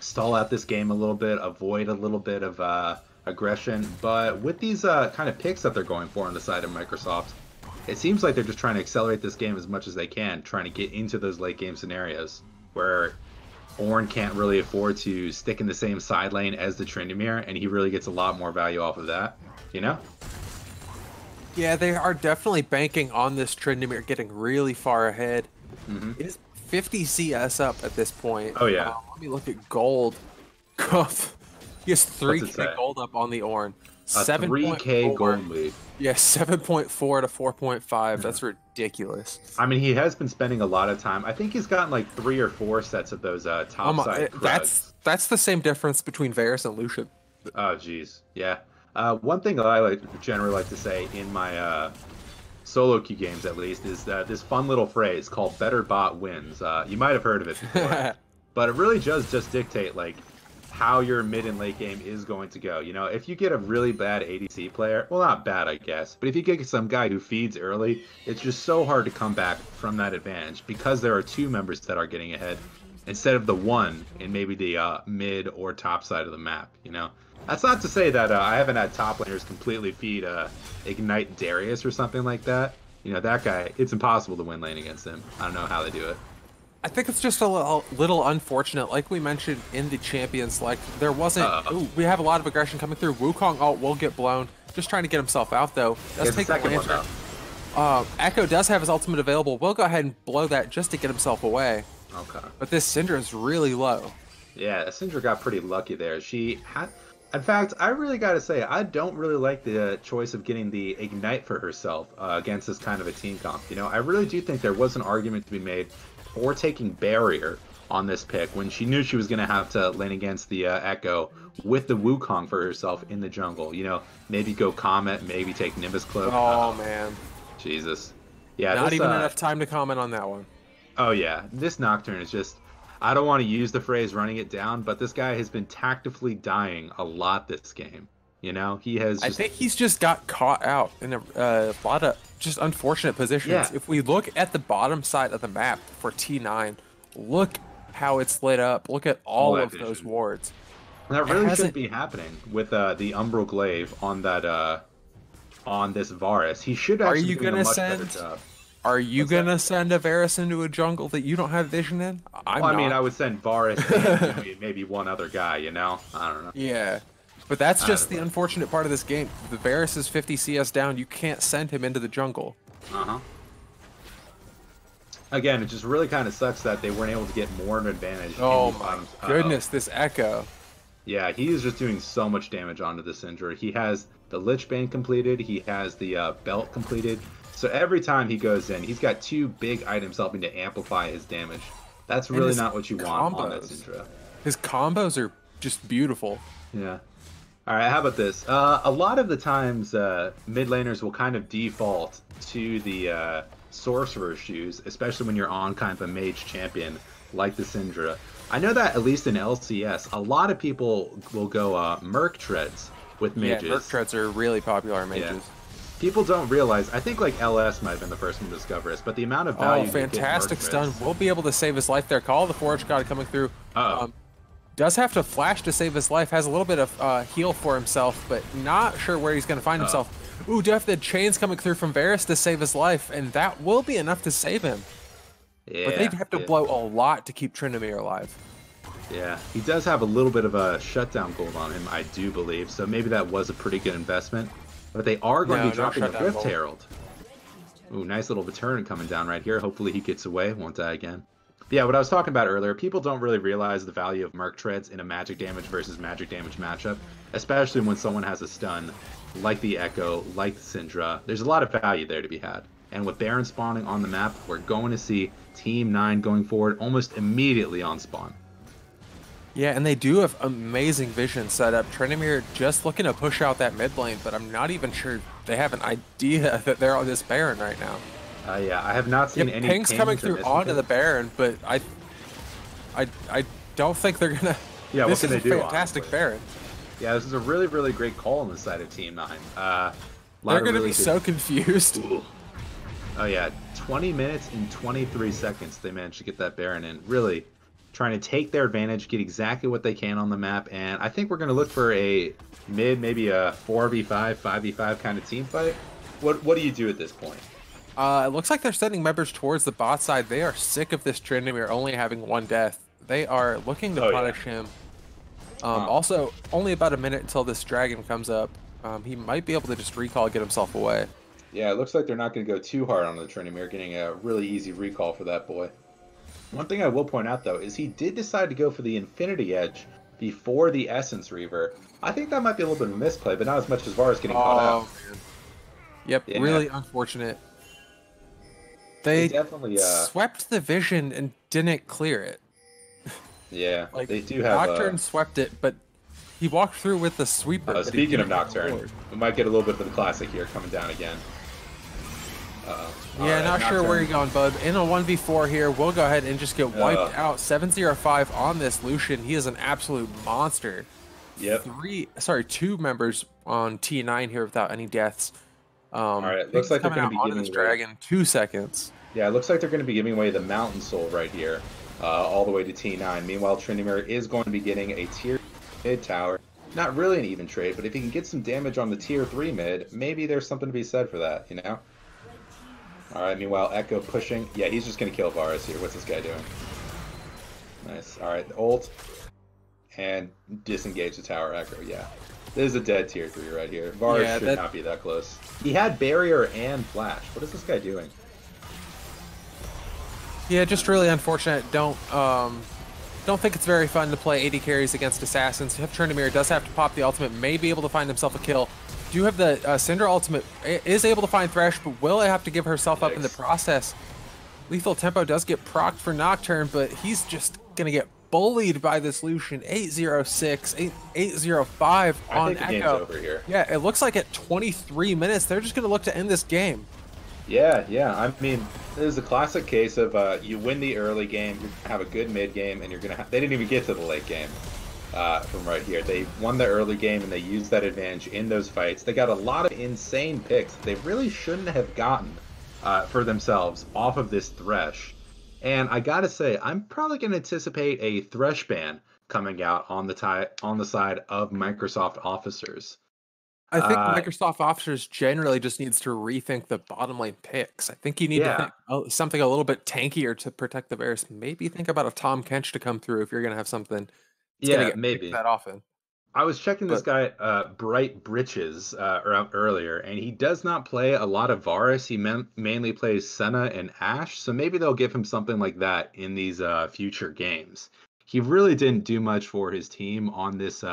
stall out this game a little bit, avoid a little bit of aggression. But with these kind of picks that they're going for on the side of Microsoft, it seems like they're just trying to accelerate this game as much as they can, trying to get into those late-game scenarios where Ornn can't really afford to stick in the same side lane as the Tryndamere, and he really gets a lot more value off of that, you know? Yeah, they are definitely banking on this Tryndamere getting really far ahead. It is 50 CS up at this point. Oh, yeah. Let me look at gold. He has 3K gold up on the Ornn. 3K gold lead. Yeah, 7.4 to 4.5. That's ridiculous. I mean, he has been spending a lot of time. I think he's gotten like 3 or 4 sets of those top side Krugs. That's the same difference between Varus and Lucian. Oh, jeez. Yeah. One thing that I generally like to say in my solo queue games, at least, is this fun little phrase called "better bot wins." You might have heard of it before, but it really does just dictate like how your mid and late game is going to go. You know, if you get a really bad ADC player, well, not bad, I guess, but if you get some guy who feeds early, it's just so hard to come back from that advantage because there are 2 members that are getting ahead instead of the one in maybe the mid or top side of the map. You know. That's not to say that I haven't had top laners completely feed Ignite Darius or something like that. You know, that guy, it's impossible to win lane against him. I don't know how they do it. I think it's just a little unfortunate. Like we mentioned in the champion select, there wasn't... we have a lot of aggression coming through. Wukong ult will get blown. Just trying to get himself out, though. Does Here's the take the second one, lantern. though. Echo does have his ultimate available. We'll go ahead and blow that just to get himself away. Okay. But this Syndra is really low. Yeah, Syndra got pretty lucky there. She had... In fact, I really got to say, I don't really like the choice of getting the Ignite for herself against this kind of a team comp. You know, I really do think there was an argument to be made for taking Barrier on this pick when she knew she was going to have to lane against the Echo with the Wukong for herself in the jungle. You know, maybe go Comet, maybe take Nimbus Cloak. Oh, man. Jesus. Yeah, Not this, even enough time to comment on that one. Oh, yeah. This Nocturne is just... I don't want to use the phrase running it down, but this guy has been tactically dying a lot this game. You know, he has just... I think he's just got caught out in a lot of just unfortunate positions. Yeah. If we look at the bottom side of the map for T9, look how it's lit up. Look at all of those wards. That really shouldn't be happening with the Umbral Glaive on that on this Varus. He should actually be doing a much better job. Are you gonna send a Varus into a jungle that you don't have vision in? I mean, I would send Varus and maybe one other guy, you know? I don't know. Yeah. But that's just the unfortunate part of this game. The Varus is 50 CS down. You can't send him into the jungle. Uh-huh. Again, it just really kind of sucks that they weren't able to get more of an advantage. Oh my goodness, this Echo. Yeah, he is just doing so much damage onto the Syndra. He has the Lich Bane completed. He has the belt completed. So every time he goes in, he's got 2 big items helping to amplify his damage. That's really not what you want on that Syndra. His combos are just beautiful. Yeah. All right, how about this? A lot of the times, mid laners will kind of default to the Sorcerer shoes, especially when you're on kind of a mage champion like the Syndra. I know that at least in LCS, a lot of people will go Merc Treads with mages. Yeah, Merc Treads are really popular in mages. Yeah. People don't realize, I think like LS might have been the first one to discover this, but the amount of value... Oh, fantastic stun. We'll be able to save his life there. Call of the Forge God coming through. Does have to flash to save his life. Has a little bit of heal for himself, but not sure where he's going to find himself. Ooh, do have the chains coming through from Varus to save his life, and that will be enough to save him. Yeah, but they'd have to blow a lot to keep Tryndamere alive. Yeah, he does have a little bit of a shutdown gold on him, I do believe, so maybe that was a pretty good investment. But they are going to be dropping the Rift Herald. Ooh, nice little return coming down right here. Hopefully he gets away, won't die again. But yeah, what I was talking about earlier, people don't really realize the value of Merc Treads in a magic damage versus magic damage matchup, especially when someone has a stun, like the Echo, like the Syndra. There's a lot of value there to be had. And with Baron spawning on the map, we're going to see Team 9 going forward almost immediately on spawn. Yeah, and they do have amazing vision set up. Tryndamere just looking to push out that mid lane, but I'm not even sure they have an idea that they're on this Baron right now. Yeah, I have not seen any pings coming through onto the Baron, but I don't think they're gonna. Yeah, this what can is they do? A fantastic Baron. Yeah, this is a really, really great call on the side of Team 9. They're gonna be so confused. Ooh. Oh yeah, 20 minutes and 23 seconds they managed to get that Baron in. Really trying to take their advantage, get exactly what they can on the map, and I think we're going to look for a mid, maybe a 4v5, 5v5 kind of team fight. What do you do at this point? It looks like they're sending members towards the bot side. They are sick of this Tryndamere only having 1 death. They are looking to punish him. Also, only about a minute until this dragon comes up. He might be able to just recall, get himself away. Yeah, it looks like they're not going to go too hard on the Tryndamere, getting a really easy recall for that boy. One thing I will point out, though, is he did decide to go for the Infinity Edge before the Essence Reaver. I think that might be a little bit of a misplay, but not as much as Varus getting caught out. Man. Yep, yeah. Really unfortunate. They definitely swept the vision and didn't clear it. Yeah, like, they do have... Nocturne swept it, but he walked through with the sweeper. Speaking of Nocturne, we might get a little bit of the classic here coming down again. Yeah, not sure where you're going, bud. In a 1v4 here, we'll go ahead and just get wiped out. 7-0-5 on this Lucian. He is an absolute monster. Yep. 2 members on T9 here without any deaths. All right, looks like they're going to be giving this dragon 2 seconds. Yeah, it looks like they're going to be giving away the Mountain Soul right here, all the way to T9. Meanwhile, Tryndamere is going to be getting a tier mid tower. Not really an even trade, but if he can get some damage on the tier 3 mid, maybe there's something to be said for that, you know? Alright, meanwhile, Echo pushing. Yeah, he's just going to kill Varus here. What's this guy doing? Nice. Alright, ult. And disengage the tower, Echo, yeah. This is a dead tier 3 right here. Varus Yeah, should that not be that close. He had barrier and flash. What is this guy doing? yeah, just really unfortunate. Don't think it's very fun to play AD carries against assassins. Tryndamere does have to pop the ultimate, may be able to find himself a kill. Do have the Syndra ultimate, is able to find Thresh, but will have to give herself up in the process. Lethal Tempo does get procced for Nocturne, but he's just gonna get bullied by this Lucian. 806, 805 I on think the game's Echo. over here. Yeah, it looks like at 23 minutes, they're just gonna look to end this game. Yeah, yeah. I mean, this is a classic case of you win the early game, you have a good mid game, and you're gonna. They didn't even get to the late game from right here. They won the early game and they used that advantage in those fights. They got a lot of insane picks they really shouldn't have gotten for themselves off of this Thresh. And I gotta say, I'm probably gonna anticipate a Thresh ban coming out on the side of Microsoft officers. I think Uh, Microsoft officers generally just needs to rethink the bottom lane picks. I think you need to yeah, think something a little bit tankier to protect the Varus. Maybe think about a Tom Kench to come through if you're going to have something that's going to yeah, get picked maybe. that often. I was checking this But guy, Bright Britches, earlier, and he does not play a lot of Varus. He mainly plays Senna and Ashe, so maybe they'll give him something like that in these future games. He really didn't do much for his team on this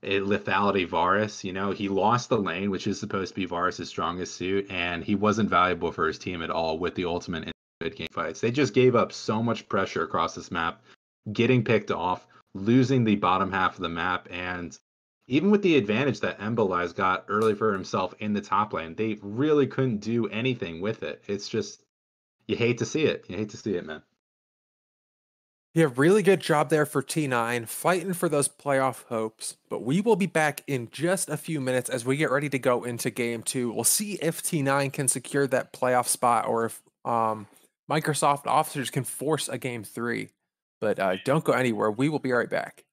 lethality Varus. You know, he lost the lane, which is supposed to be Varus' strongest suit, and he wasn't valuable for his team at all with the ultimate in mid game fights. They just gave up so much pressure across this map, getting picked off, losing the bottom half of the map, and even with the advantage that Embolize got early for himself in the top lane, they really couldn't do anything with it. It's just, you hate to see it. You hate to see it, man. yeah, really good job there for T9, fighting for those playoff hopes. But we will be back in just a few minutes as we get ready to go into game 2. We'll see if T9 can secure that playoff spot or if Microsoft officers can force a game 3. But don't go anywhere. We will be right back.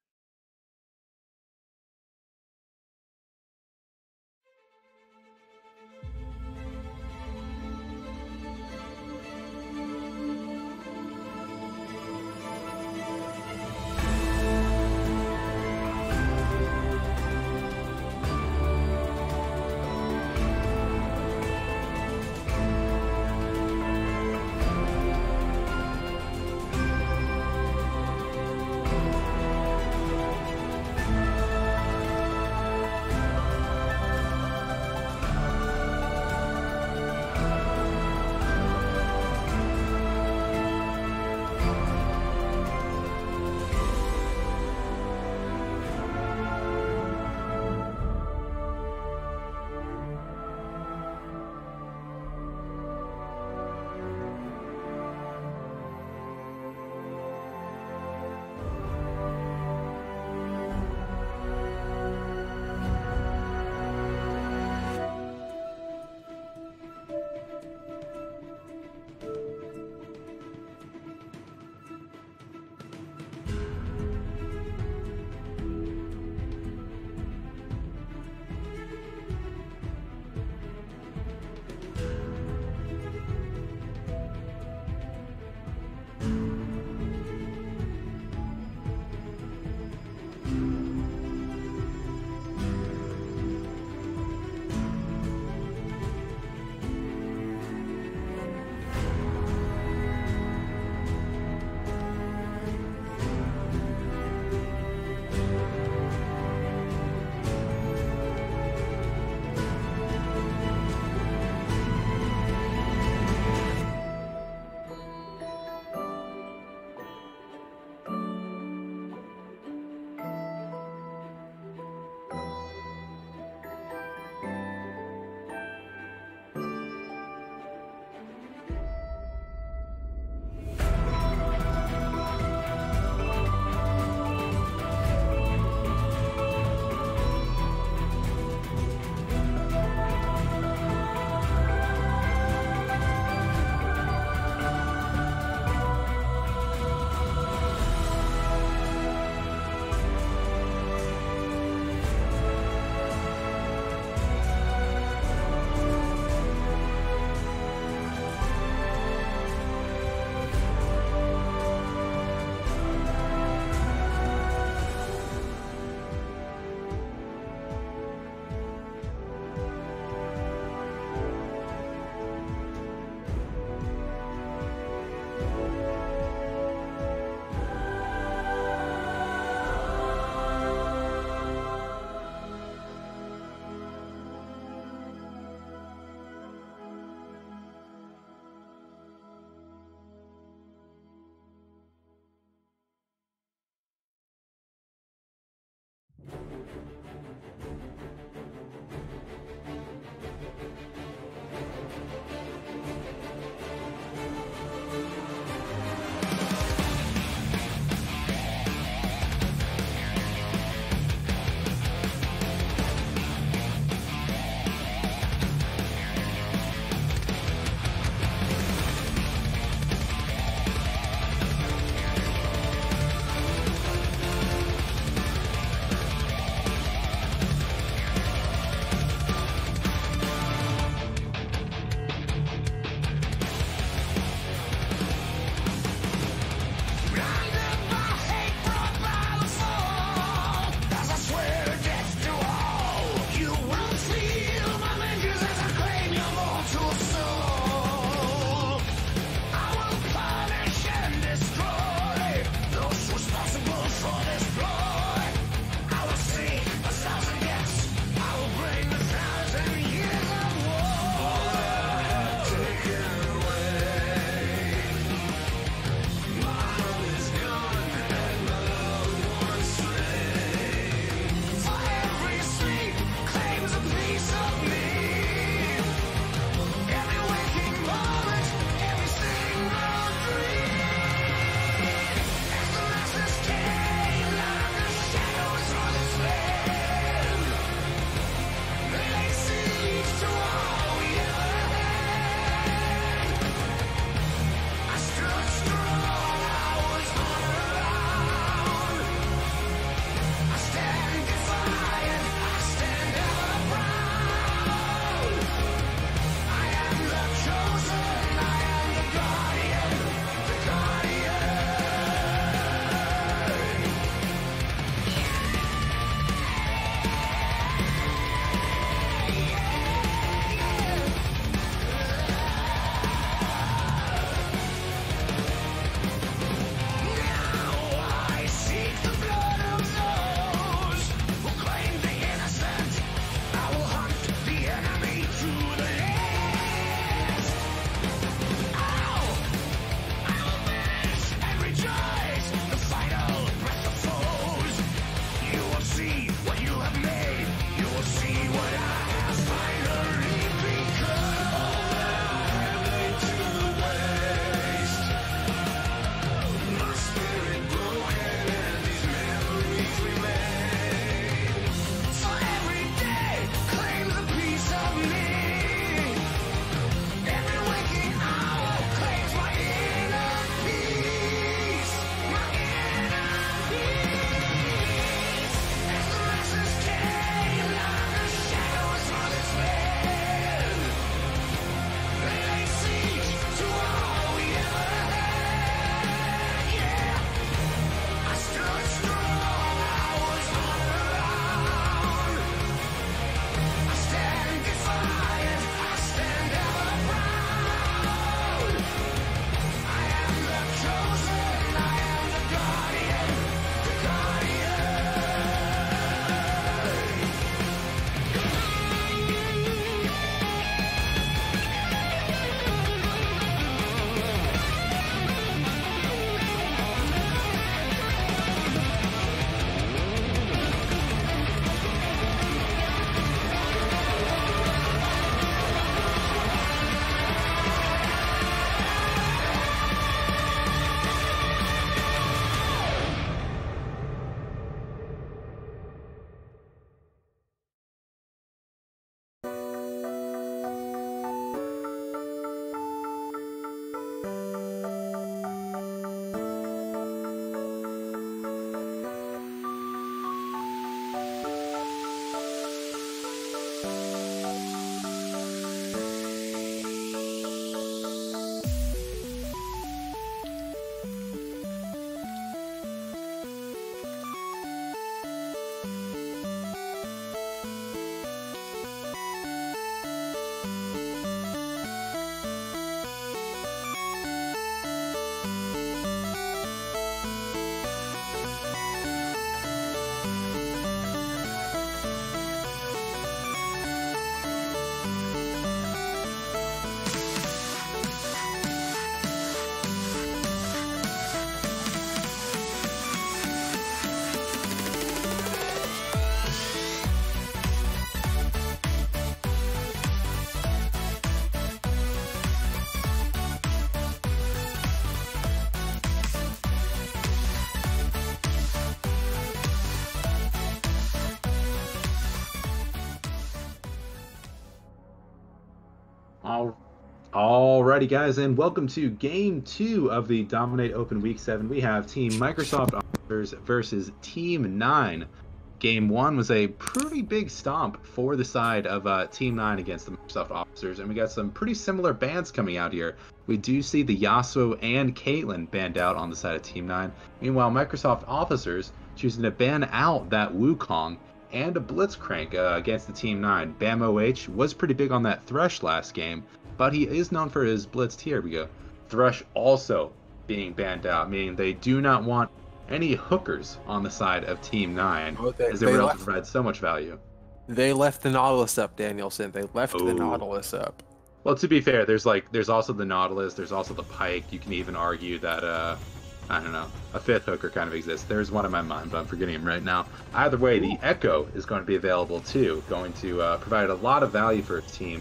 All, Alrighty, guys, and welcome to Game 2 of the Dominate Open Week 7. We have Team Microsoft Officers versus Team 9. Game 1 was a pretty big stomp for the side of Team 9 against the Microsoft Officers, and we got some pretty similar bans coming out here. We do see the Yasuo and Caitlyn banned out on the side of Team 9. Meanwhile, Microsoft Officers choosing to ban out that Wukong and a Blitzcrank against the Team 9. Bam OH was pretty big on that Thresh last game, but he is known for his Blitz. Here we go. Thresh also being banned out, meaning they do not want any hookers on the side of Team 9, as they were able to provide so much value. They left the Nautilus up, Danielson. They left the Nautilus up. Well, to be fair, there's also the Nautilus, there's also the Pike. You can even argue that I don't know, a fifth hooker kind of exists. There's one in my mind, but I'm forgetting him right now. Either way, the Echo is going to be available too, going to provide a lot of value for its team.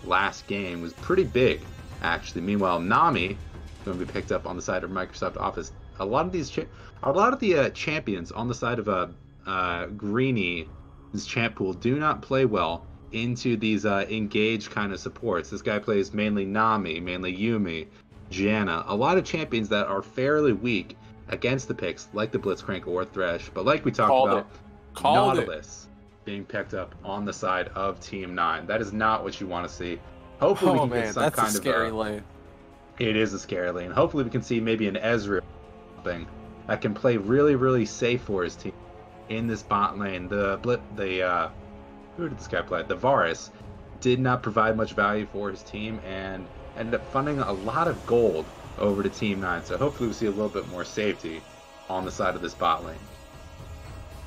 Last game was pretty big, actually. Meanwhile, Nami going to be picked up on the side of Microsoft Office. A lot of the champions on the side of Greeny's champ pool do not play well into these engaged kind of supports. This guy plays mainly Nami, mainly Yumi, Janna. A lot of champions that are fairly weak against the picks, like the Blitzcrank or Thresh. But like we talked about, Nautilus being picked up on the side of Team 9. That is not what you want to see. Hopefully we can get some kind of scary lane. It is a scary lane. Hopefully we can see maybe an Ezreal thing that can play really, really safe for his team in this bot lane. Who did this guy play? The Varus did not provide much value for his team and ended up funding a lot of gold over to Team 9. So hopefully we see a little bit more safety on the side of this bot lane.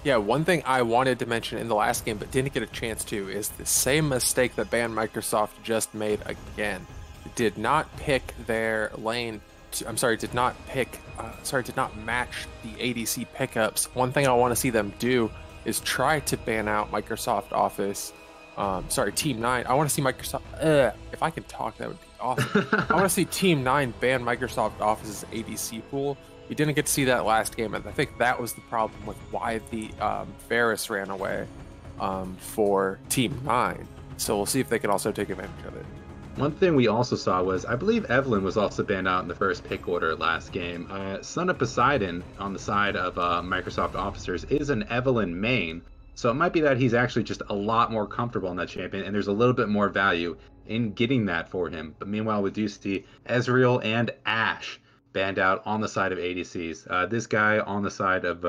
Yeah, one thing I wanted to mention in the last game but didn't get a chance to is the same mistake that Banned Microsoft just made again. Did not pick their lane. Did not match the ADC pickups. One thing I want to see them do is try to ban out Microsoft Office. Team 9. I want to see Microsoft. If I can talk, that would be awesome. I want to see Team 9 ban Microsoft Office's ADC pool. We didn't get to see that last game, and I think that was the problem with why the Varus ran away for Team 9. So we'll see if they can also take advantage of it. One thing we also saw was, I believe Evelyn was also banned out in the first pick order last game. Son of Poseidon on the side of Microsoft Officers is an Evelyn main, so it might be that he's actually just a lot more comfortable in that champion, and there's a little bit more value in getting that for him. But meanwhile, we do see Ezreal and Ashe banned out on the side of ADCs. This guy on the side of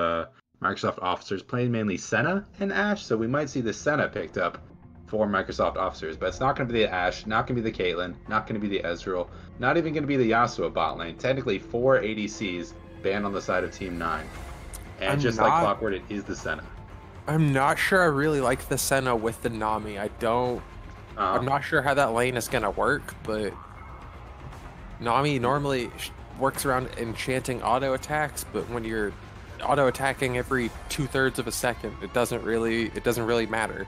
Microsoft Officers playing mainly Senna and Ashe, so we might see the Senna picked up for Microsoft Officers, but it's not going to be the Ashe, not going to be the Caitlyn, not going to be the Ezreal, not even going to be the Yasuo bot lane. Technically, 4 ADCs banned on the side of Team 9. And like clockwork, it is the Senna. I'm not sure I really like the Senna with the Nami. I'm not sure how that lane is going to work, but Nami normally works around enchanting auto attacks, but when you're auto attacking every 2/3 of a second, it doesn't really matter.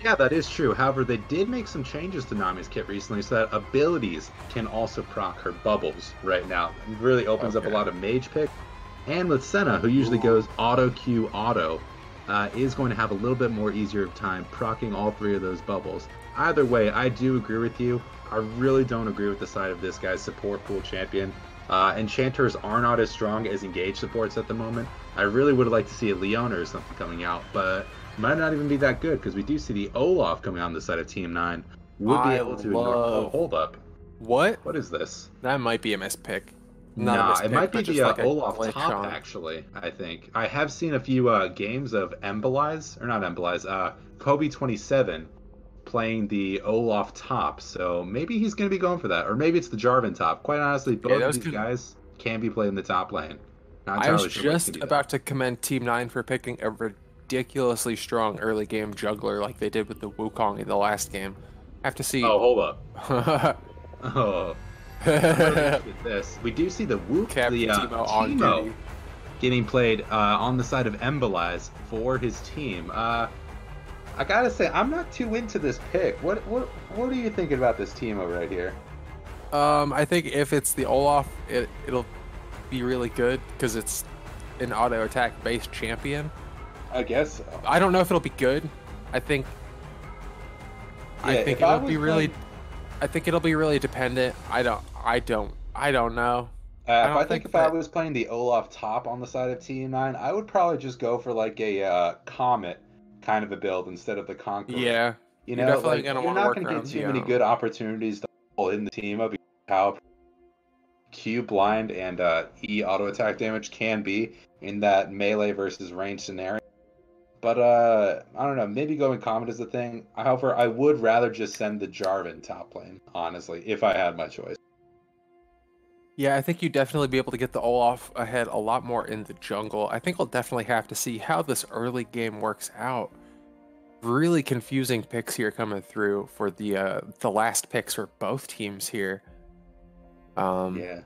Yeah, that is true. However, they did make some changes to Nami's kit recently so that abilities can also proc her bubbles right now. It really opens up a lot of mage pick. And with Senna, who usually goes auto Q auto, is going to have a little bit more easier time proccing all 3 of those bubbles. Either way, I do agree with you. I really don't agree with the side of this guy's support pool champion. Enchanters are not as strong as engaged supports at the moment. I really would have liked to see a Leona or something coming out, but might not even be that good, because we do see the Olaf coming on the side of Team 9. Would be able to ignore. Oh, hold up. What? What is this? That might be a mispick. It might be the Olaf top, actually, I think. I have seen a few games of Kobe 27 playing the Olaf top, so maybe he's going to be going for that. Or maybe it's the Jarvan top. Quite honestly, both of these guys can be playing the top lane. I was just about to commend Team 9 for picking a ridiculously strong early game jungler like they did with the Wukong in the last game. I have to see. Oh, hold up. Oh. This. We do see the Timo getting played on the side of Embolize for his team. I gotta say, I'm not too into this pick. What are you thinking about this Timo right here? I think if it's the Olaf, it'll be really good because it's an auto attack based champion. I guess so. I don't know if it'll be good. I think it'll be really. I think it'll be really dependent. I don't know. I If I don't think think if I that. was playing the Olaf top on the side of Team 9, I would probably just go for like a Comet kind of a build instead of the Conqueror. Yeah, You you're know, definitely like gonna you're want to not work going to get around too the many good opportunities to pull in the team up. How Q blind and E auto attack damage can be in that melee versus range scenario. But I don't know. Maybe going Comet is the thing. However, I would rather just send the Jarvan top lane, honestly, if I had my choice. Yeah, I think you definitely be able to get the Olaf ahead a lot more in the jungle. I think we'll definitely have to see how this early game works out. Really confusing picks here coming through for the last picks for both teams here. Um, Yeah.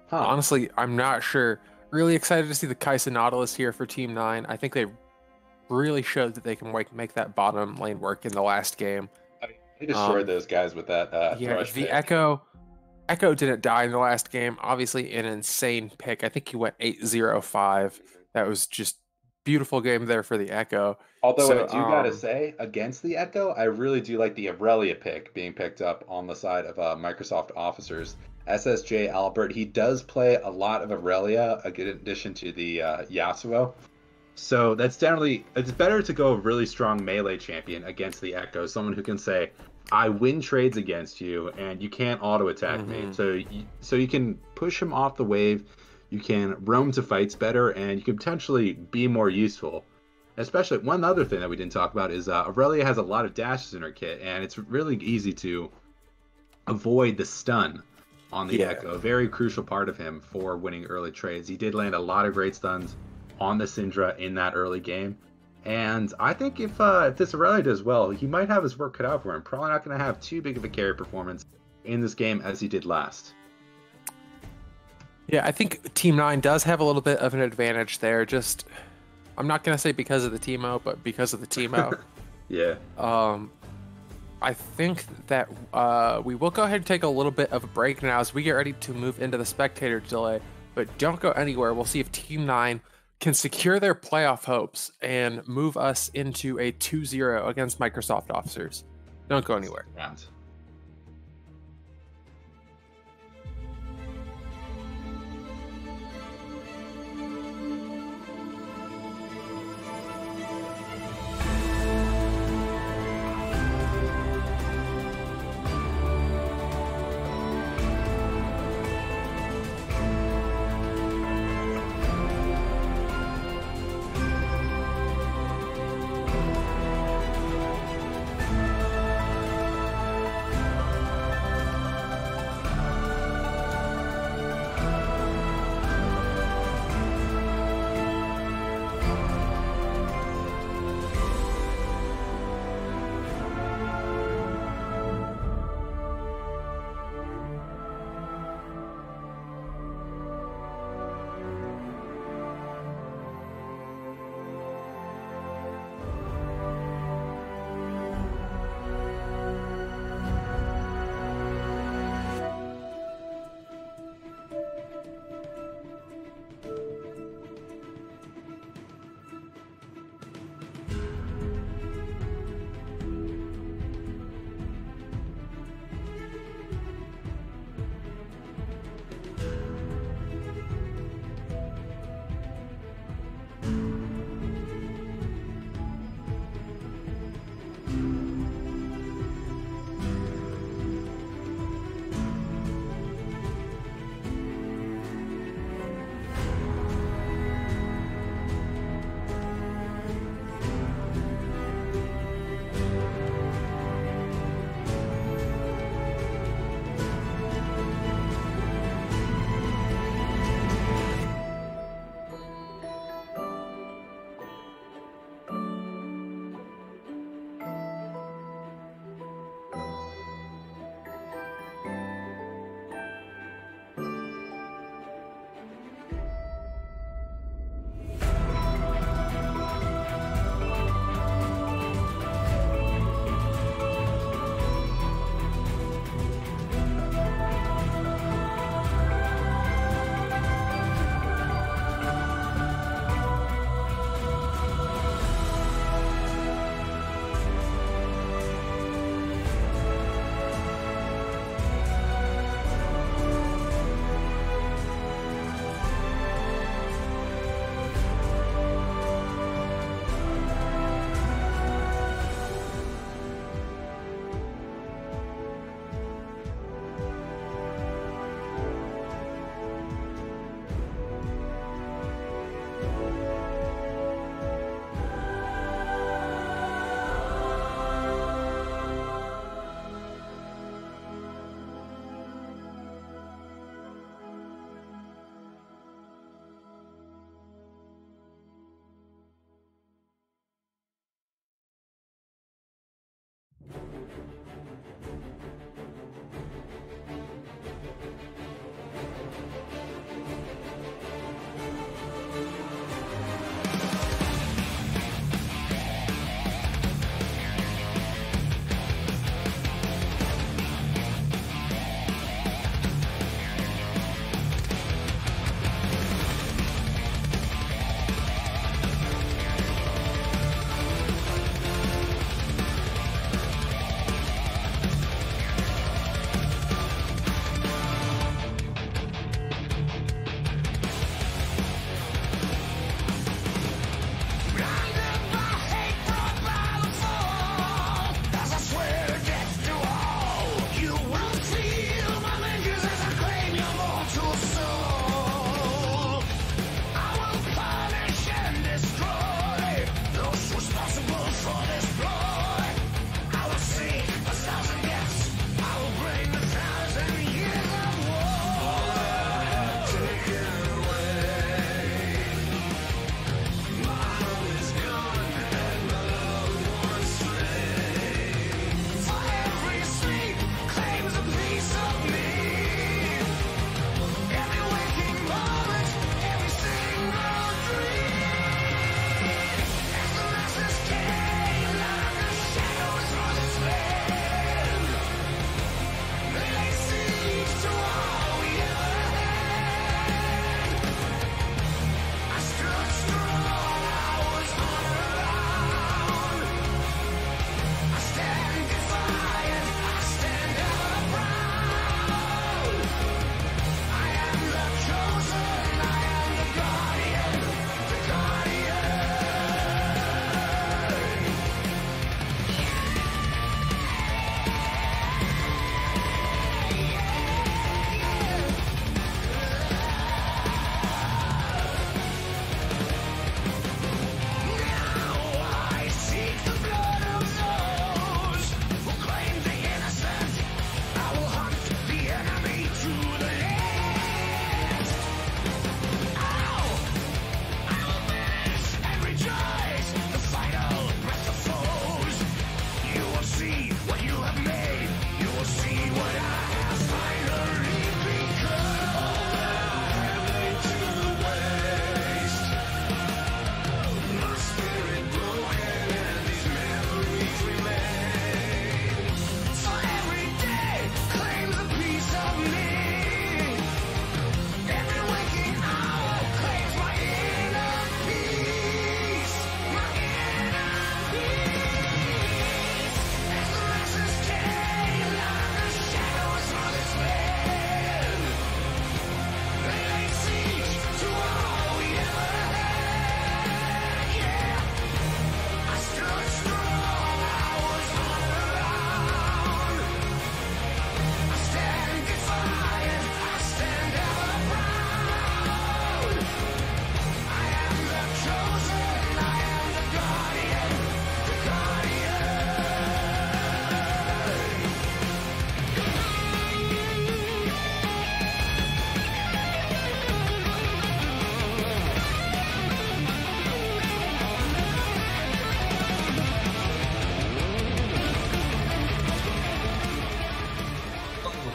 Huh. Honestly, I'm not sure. Really excited to see the Kai'Sa Nautilus here for Team 9. I think they really showed that they can make that bottom lane work in the last game. I mean, they destroyed Um, those guys with that yeah, Thrush the pick. Echo didn't die in the last game. Obviously, an insane pick. I think he went 8-0-5. That was just beautiful game there for the Echo. Although I So, do gotta say, against the Echo, I really do like the Aurelia pick being picked up on the side of Microsoft officers. SSJ Albert, he does play a lot of Aurelia, in addition to the Yasuo. So that's definitely, it's better to go a really strong melee champion against the Echo, someone who can say, I win trades against you and you can't auto attack me. mhm. So you can push him off the wave, you can roam to fights better, and you can potentially be more useful. Especially one other thing that we didn't talk about is Aurelia has a lot of dashes in her kit, and it's really easy to avoid the stun on the Yeah. Echo. A very crucial part of him for winning early trades. He did land a lot of great stuns on the Syndra in that early game. And I think if this Aurelia does well, he might have his work cut out for him. Probably not going to have too big of a carry performance in this game as he did last. Yeah, I think Team 9 does have a little bit of an advantage there. Just, I'm not going to say because of the Teemo, but because of the Teemo. Yeah. I think that we will go ahead and take a little bit of a break now as we get ready to move into the spectator delay. But don't go anywhere. We'll see if Team 9 can secure their playoff hopes and move us into a 2-0 against Microsoft officers. Don't go anywhere. Round.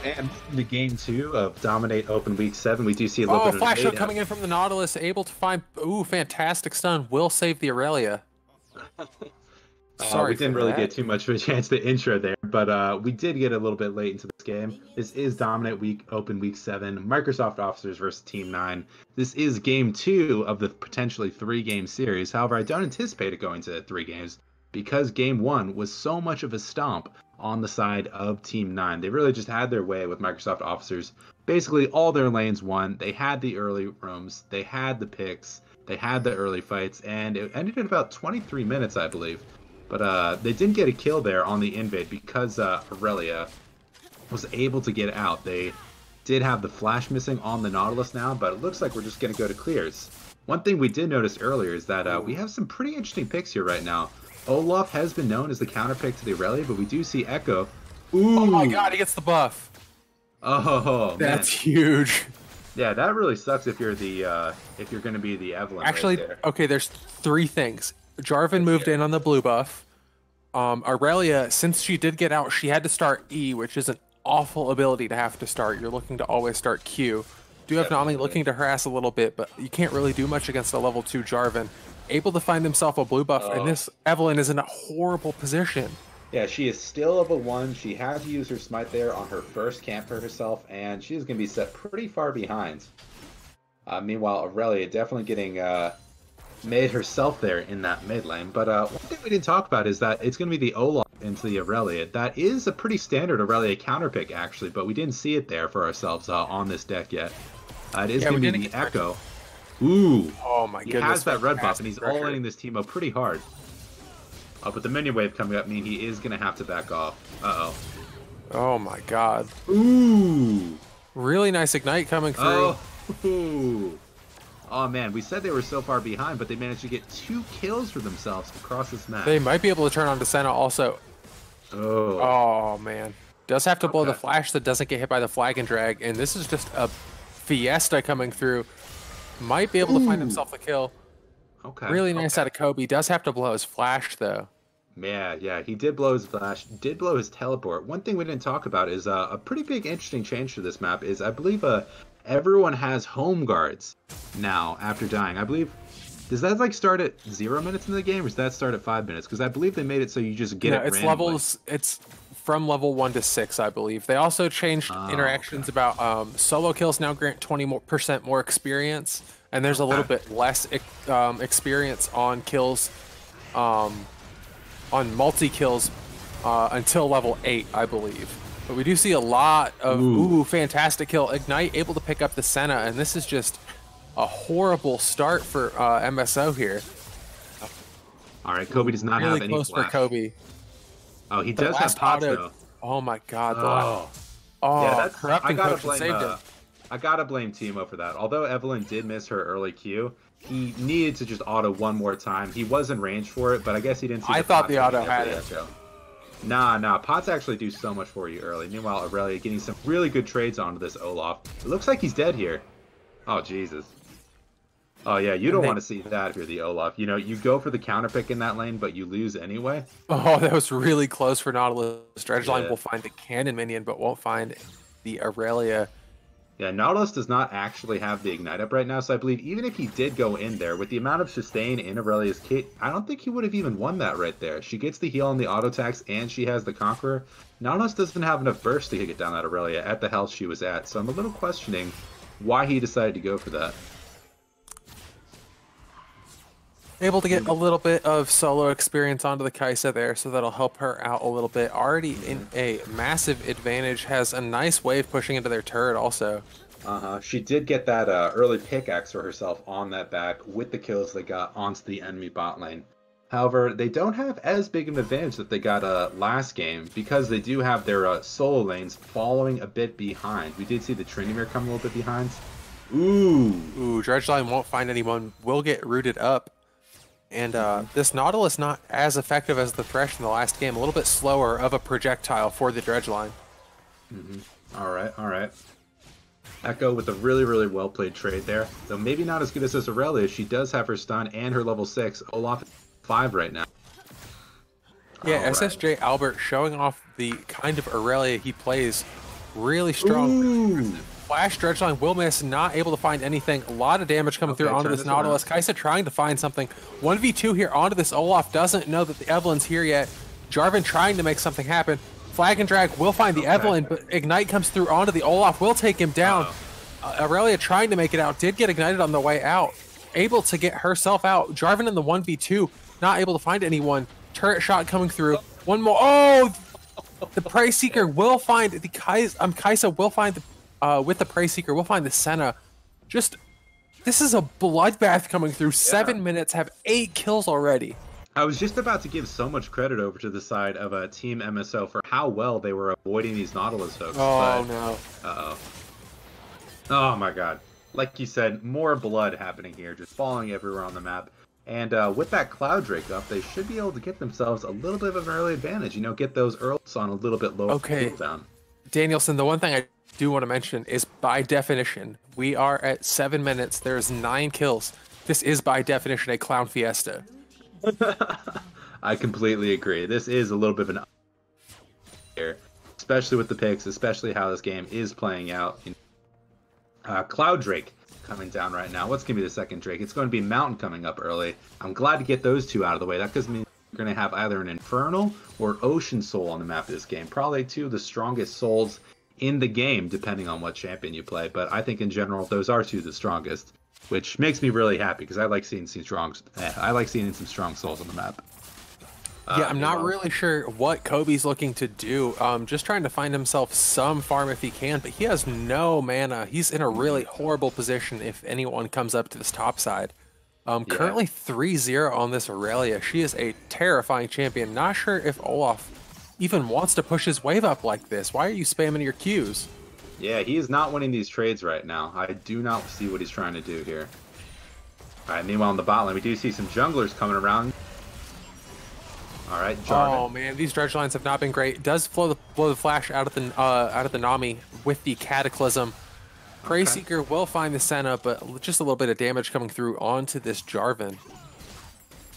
And the game 2 of Dominate Open Week 7, we do see a little bit of Flash an coming in from the Nautilus, able to find, fantastic stun, will save the Aurelia. We didn't really get too much of a chance to intro there, but we did get a little bit late into this game. This is Dominate Open Week 7, Microsoft Officers versus Team 9. This is game 2 of the potentially 3-game series. However, I don't anticipate it going to 3 games because game 1 was so much of a stomp on the side of Team 9. They really just had their way with Microsoft Officers. Basically, all their lanes won. They had the early rooms, they had the picks, they had the early fights, and it ended in about 23 minutes, I believe. But they didn't get a kill there on the invade because Aurelia was able to get out. They did have the flash missing on the Nautilus now, but it looks like we're just going to go to clears. One thing we did notice earlier is that we have some pretty interesting picks here right now. Olaf has been known as the counter pick to the Aurelia, but we do see Echo. Ooh. Oh my god, he gets the buff. Oh, that's huge. Yeah, that really sucks if you're the if you're going to be the Evelyn. Actually, right there. Okay, there's 3 things. Jarvan moved in on the blue buff. Aurelia, since she did get out, she had to start E, which is an awful ability to have to start. You're looking to always start Q. Do have Nami looking to harass a little bit, but you can't really do much against a level 2 Jarvan. Able to find himself a blue buff, and this Evelyn is in a horrible position. Yeah, she is still level 1. She had to use her smite there on her first camp for herself, and she's going to be set pretty far behind. Meanwhile, Aurelia definitely getting made herself there in that mid lane. But one thing we didn't talk about is that it's going to be the Olaf into the Aurelia. That is a pretty standard Aurelia counter pick, actually, but we didn't see it there for ourselves on this deck yet. It is going to be the Echo. Ooh. Oh my goodness. He has that red buff, and he's all-inning this team up pretty hard. But the minion wave coming up mean he is going to have to back off. Uh-oh. Oh my god. Ooh. Really nice ignite coming through. Oh. Ooh. Oh man, we said they were so far behind, but they managed to get 2 kills for themselves across this map. They might be able to turn on Senna also. Oh. Oh, man. Does have to blow the Okay. flash that doesn't get hit by the flag and drag, and this is just a Fiesta coming through. Might be able to find himself a kill. Okay. Really nice Okay. out of Kobe. Does have to blow his flash, though. Yeah, he did blow his flash, did blow his teleport. One thing we didn't talk about is a pretty big interesting change to this map is I believe everyone has home guards now after dying. I believe, does that like start at 0 minutes in the game or does that start at 5 minutes? Because I believe they made it so you just get it It's randomly. levels. It's from level 1 to 6, I believe. They also changed interactions about solo kills now grant 20% more experience, and there's a little bit less experience on kills, on multi kills until level 8, I believe. But we do see a lot of fantastic kill. Ignite able to pick up the Senna, and this is just a horrible start for MSO here. All right, Kobe does not Really have any close flash. for Kobe. Oh, he The does have last pots auto. though. Oh my god. Yeah, that's Corrupting potion saved him. I gotta blame Timo for that. Although Evelyn did miss her early Q, he needed to just auto one more time. He was in range for it, but I guess he didn't see. I thought pots the auto coming had after it. that show. Nah, pots actually do so much for you early. Meanwhile, Aurelia getting some really good trades onto this Olaf. It looks like he's dead here. Oh Jesus. Oh yeah, you don't want to see that if you're the Olaf. You know, you go for the counter pick in that lane, but you lose anyway. Oh, that was really close for Nautilus. Dredgeline Yeah. will find the cannon minion, but won't find the Aurelia. Yeah, Nautilus does not actually have the Ignite up right now, so I believe even if he did go in there, with the amount of sustain in Aurelia's kit, I don't think he would have even won that right there. She gets the heal on the auto attacks, and she has the Conqueror. Nautilus doesn't have enough burst to get down that Aurelia at the health she was at, so I'm a little questioning why he decided to go for that. Able to get a little bit of solo experience onto the Kaisa there, so that'll help her out a little bit. Already in a massive advantage, has a nice wave pushing into their turret also. She did get that early pickaxe for herself on that back with the kills they got onto the enemy bot lane. However, they don't have as big an advantage that they got last game because they do have their solo lanes following a bit behind. We did see the Trinimir come a little bit behind. Ooh, Dredgeline won't find anyone, will get rooted up. And this Nautilus not as effective as the Thresh in the last game, a little bit slower of a projectile for the Dredgeline. All right. Echo with a really well played trade there. Though maybe not as good as Aurelia, she does have her stun and her level 6. Olaf 5 right now. Yeah, SSJ Albert showing off the kind of Aurelia he plays. Really strong. Flash Dredgeline will miss, not able to find anything. A lot of damage coming through onto this Nautilus. Kaisa trying to find something. 1v2 here onto this Olaf. Doesn't know that the Evelyn's here yet. Jarvan trying to make something happen. Flag and drag will find the Evelyn, but Ignite comes through onto the Olaf. Will take him down. Aurelia trying to make it out. Did get ignited on the way out. Able to get herself out. Jarvan in the 1v2. Not able to find anyone. Turret shot coming through. One more. Oh! The Prey Seeker will find the Kaisa will find the with the Prey Seeker, we'll find the Senna. Just, this is a bloodbath coming through. 7 minutes, have 8 kills already. I was just about to give so much credit over to the side of Team MSO for how well they were avoiding these Nautilus hooks. Oh, no. Uh-oh. Oh, my God. Like you said, more blood happening here, just falling everywhere on the map. And with that Cloud Drake up, they should be able to get themselves a little bit of an early advantage. You know, get those earls on a little bit lower cooldown. Danielson, the one thing I do want to mention is by definition, we are at 7 minutes. There's 9 kills. This is by definition a clown fiesta. I completely agree. This is a little bit of an here, especially with the picks, especially how this game is playing out. Cloud Drake coming down right now. What's going to be the second Drake? It's going to be Mountain coming up early. I'm glad to get those two out of the way. That does mean we're going to have either an Infernal or Ocean Soul on the map this game. Probably two of the strongest souls in the game, depending on what champion you play. But I think in general, those are two of the strongest, which makes me really happy because I like seeing some strong souls on the map. Yeah, I'm not really sure what Kobe's looking to do. Just trying to find himself some farm if he can, but he has no mana. He's in a really horrible position if anyone comes up to this top side. Currently 3-0 on this Aurelia. She is a terrifying champion. Not sure if Olaf even wants to push his wave up like this. Why are you spamming your Qs? Yeah, he is not winning these trades right now. I do not see what he's trying to do here. All right, meanwhile, in the bot lane, we do see some junglers coming around. All right, Jarvan. Oh man, these dredge lines have not been great. It does blow the flash out of the Nami with the Cataclysm. Prey Okay. Seeker will find the Senna, but just a little bit of damage coming through onto this Jarvan.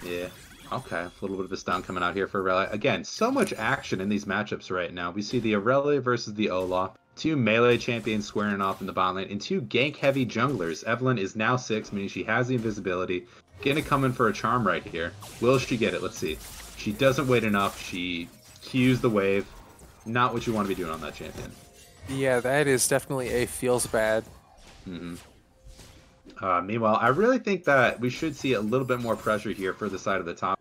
Yeah. Okay, a little bit of a stun coming out here for Aurelia. Again, so much action in these matchups right now. We see the Aurelia versus the Olaf. Two melee champions squaring off in the bot lane, and two gank-heavy junglers. Evelynn is now 6, meaning she has the invisibility. Gonna come in for a charm right here. Will she get it? Let's see. She doesn't wait enough. She cues the wave. Not what you want to be doing on that champion. Yeah, that is definitely a feels bad. Meanwhile, I really think that we should see a little bit more pressure here for the side of the top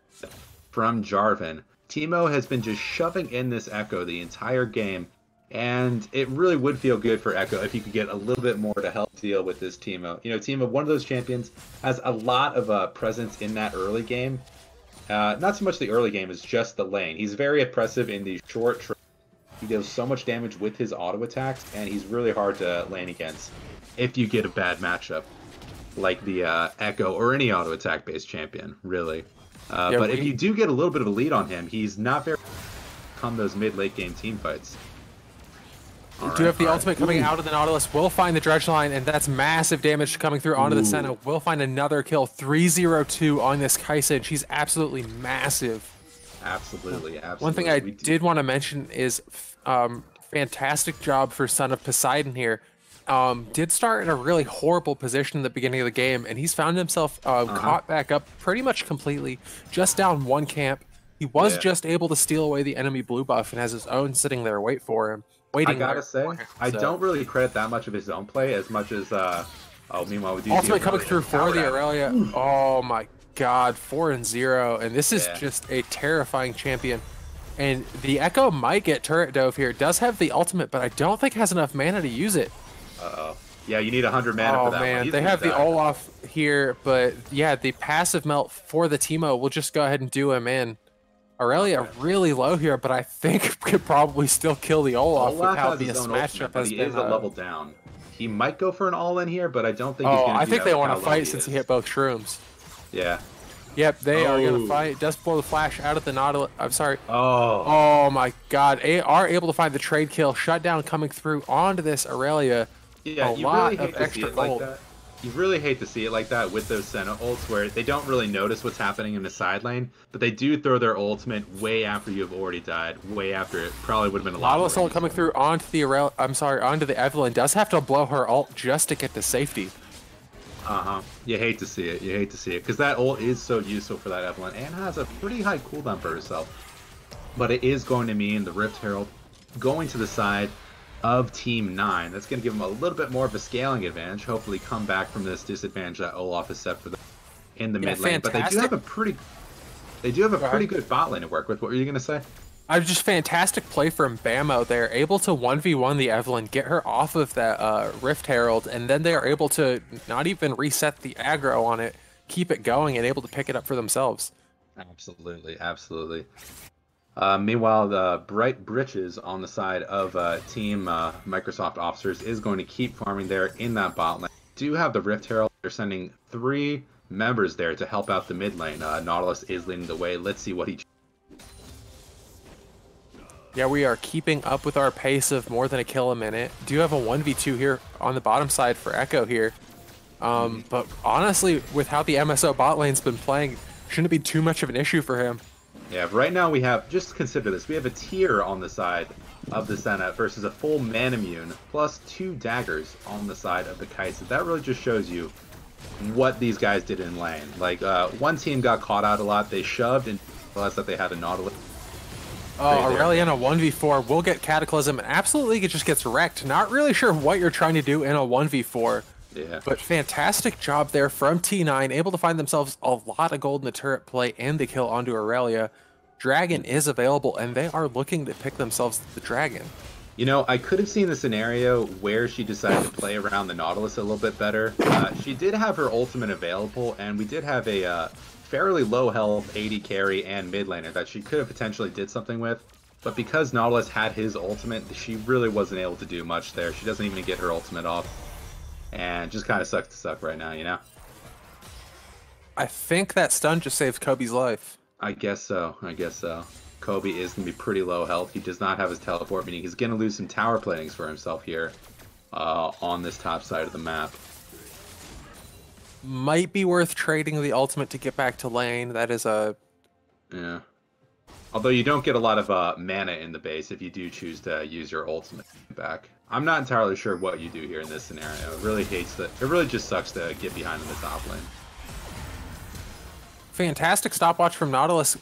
from Jarvan. Teemo has been just shoving in this Echo the entire game, and it really would feel good for Echo if he could get a little bit more to help deal with this Teemo. You know, Teemo, one of those champions, has a lot of presence in that early game. Not so much the early game, it's just the lane. He's very oppressive in the short trade. He deals so much damage with his auto attacks, and he's really hard to lane against if you get a bad matchup, like the Echo or any auto attack based champion, really. Yeah, but if you do get a little bit of a lead on him, he's not very come those mid-late game team fights. We do have the ultimate coming out of the Nautilus. Will find the dredge line, and that's massive damage coming through onto the Senna. Will find another kill. 302 on this Kaisa. She's absolutely massive. Absolutely. One thing I did want to mention is fantastic job for Son of Poseidon here. Did start in a really horrible position in the beginning of the game, and he's found himself caught back up pretty much completely, just down one camp. He was just able to steal away the enemy blue buff and has his own sitting there waiting for him. I gotta say, I don't really credit that much of his own play as much as meanwhile we do ultimate coming through for the Aurelia. Oh my god, 4-0, and this is just a terrifying champion. And the Echo might get turret dove here. It does have the ultimate, but I don't think has enough mana to use it. Yeah, you need 100 mana for that. Oh man, they have the Olaf here, but yeah, the passive melt for the Teemo will just go ahead and do him in. Aurelia really low here, but I think could probably still kill the Olaf with how this matchup has been. He is a level down. He might go for an all-in here, but I don't think he's going to I think they want to fight since he hit both shrooms. Yeah. Yep, they are going to fight. Does blow the flash out of the Nautilus. I'm sorry. Oh my god. They are able to find the trade kill. Shutdown coming through onto this Aurelia. Yeah, you really hate to see it like that. You really hate to see it like that with those Senna ults where they don't really notice what's happening in the side lane, but they do throw their ultimate way after you have already died, way after it probably would have been a lot more. Nautilus ult coming through onto the Aurelia, onto the Evelynn. Does have to blow her ult just to get to safety. You hate to see it. You hate to see it because that ult is so useful for that Evelynn and has a pretty high cooldown for herself. But it is going to mean the Rift Herald going to the side of Team 9. That's going to give them a little bit more of a scaling advantage. Hopefully come back from this disadvantage that Olaf has set for them in the mid lane. But they do have a pretty good bot lane to work with. What were you going to say? Just fantastic play from Bamo. They're able to 1v1 the Evelynn, get her off of that Rift Herald, and then they are able to not even reset the aggro on it, keep it going, and able to pick it up for themselves. Absolutely, absolutely. Meanwhile, the Bright Britches on the side of Team Microsoft officers is going to keep farming there in that bot lane. Do have the Rift Herald. They're sending 3 members there to help out the mid lane. Nautilus is leading the way. Let's see what he... Yeah, we are keeping up with our pace of more than a kill a minute. Do have a 1v2 here on the bottom side for Echo here. But honestly, with how the MSO bot lane's been playing, shouldn't be too much of an issue for him. Yeah, right now we have, just consider this, we have a tier on the side of the Senna versus a full Manamune, plus 2 daggers on the side of the Kaisa. That really just shows you what these guys did in lane. Like, one team got caught out a lot, they shoved and realized that they had a Nautilus. Aurelia in a 1v4 will get Cataclysm and absolutely it just gets wrecked. Not really sure what you're trying to do in a 1v4. Yeah. But fantastic job there from T9, able to find themselves a lot of gold in the turret play and the kill onto Aurelia. Dragon is available, and they are looking to pick themselves the Dragon. You know, I could have seen the scenario where she decided to play around the Nautilus a little bit better. She did have her ultimate available, and we did have a fairly low health AD carry and mid laner that she could have potentially did something with. But because Nautilus had his ultimate, she really wasn't able to do much there. She doesn't even get her ultimate off. And just kind of sucks to suck right now, you know? I think that stun just saved Kobe's life. I guess so. I guess so. Kobe is going to be pretty low health. He does not have his teleport, meaning he's going to lose some tower plannings for himself here on this top side of the map. Might be worth trading the ultimate to get back to lane. That is a... Yeah. Although you don't get a lot of mana in the base if you do choose to use your ultimate back. I'm not entirely sure what you do here in this scenario. It really hates that. It really just sucks to get behind in the top lane. Fantastic stopwatch from Nautilus.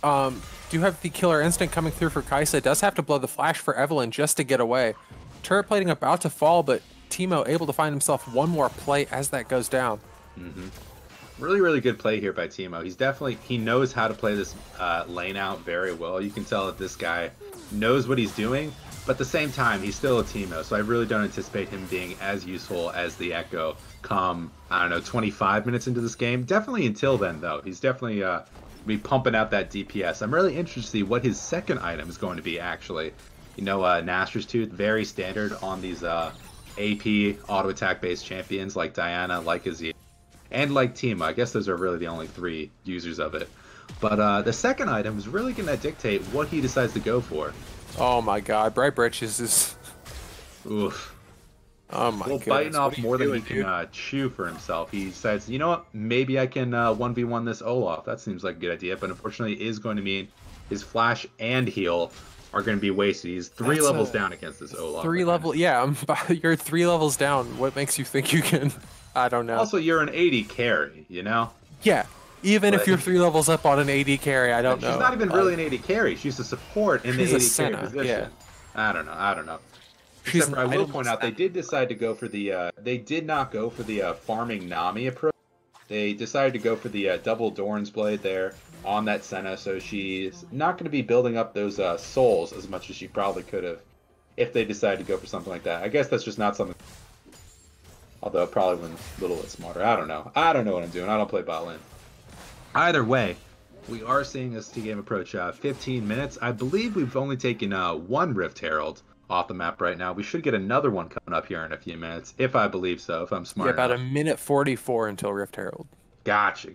Do have the killer instinct coming through for Kai'Sa. Does have to blow the flash for Evelynn just to get away. Turret plating about to fall, but Teemo able to find himself one more play as that goes down. Mm-hmm. Really, really good play here by Teemo. He knows how to play this lane out very well. You can tell that this guy knows what he's doing, but at the same time, he's still a Teemo, so I really don't anticipate him being as useful as the Echo come, I don't know, 25 minutes into this game. Definitely until then, though. He's definitely be pumping out that DPS. I'm really interested to see what his second item is going to be, actually. You know, Naster's Tooth, very standard on these AP auto-attack-based champions like Diana, like Azir, and like Teemo. I guess those are really the only three users of it. But the second item is really going to dictate what he decides to go for. Oh my god, Bright Britches is... Oof. Oh my god. Biting off more than he can chew for himself. He decides, you know what, maybe I can 1v1 this Olaf. That seems like a good idea, but unfortunately it is going to mean his flash and heal are going to be wasted. He's three levels down against this Olaf. Yeah, you're 3 levels down. What makes you think you can... I don't know. Also, you're an 80 carry, you know? Yeah, even if you're 3 levels up on an AD carry, I don't know. She's not even really an 80 carry. She's a support in the 80 carry position. Yeah. I don't know. Except I will point out, they did decide to go for the, they did not go for the farming Nami approach. They decided to go for the double Doran's Blade there on that Senna, so she's not going to be building up those souls as much as she probably could have if they decided to go for something like that. I guess that's just not something... Although it probably went a little bit smarter. I don't know. I don't know what I'm doing. I don't play bot lane. Either way, we are seeing this T-game approach 15 minutes. I believe we've only taken one Rift Herald off the map right now. We should get another one coming up here in a few minutes, if I believe so, if I'm smart enough. About a minute 44 until Rift Herald. Gotcha.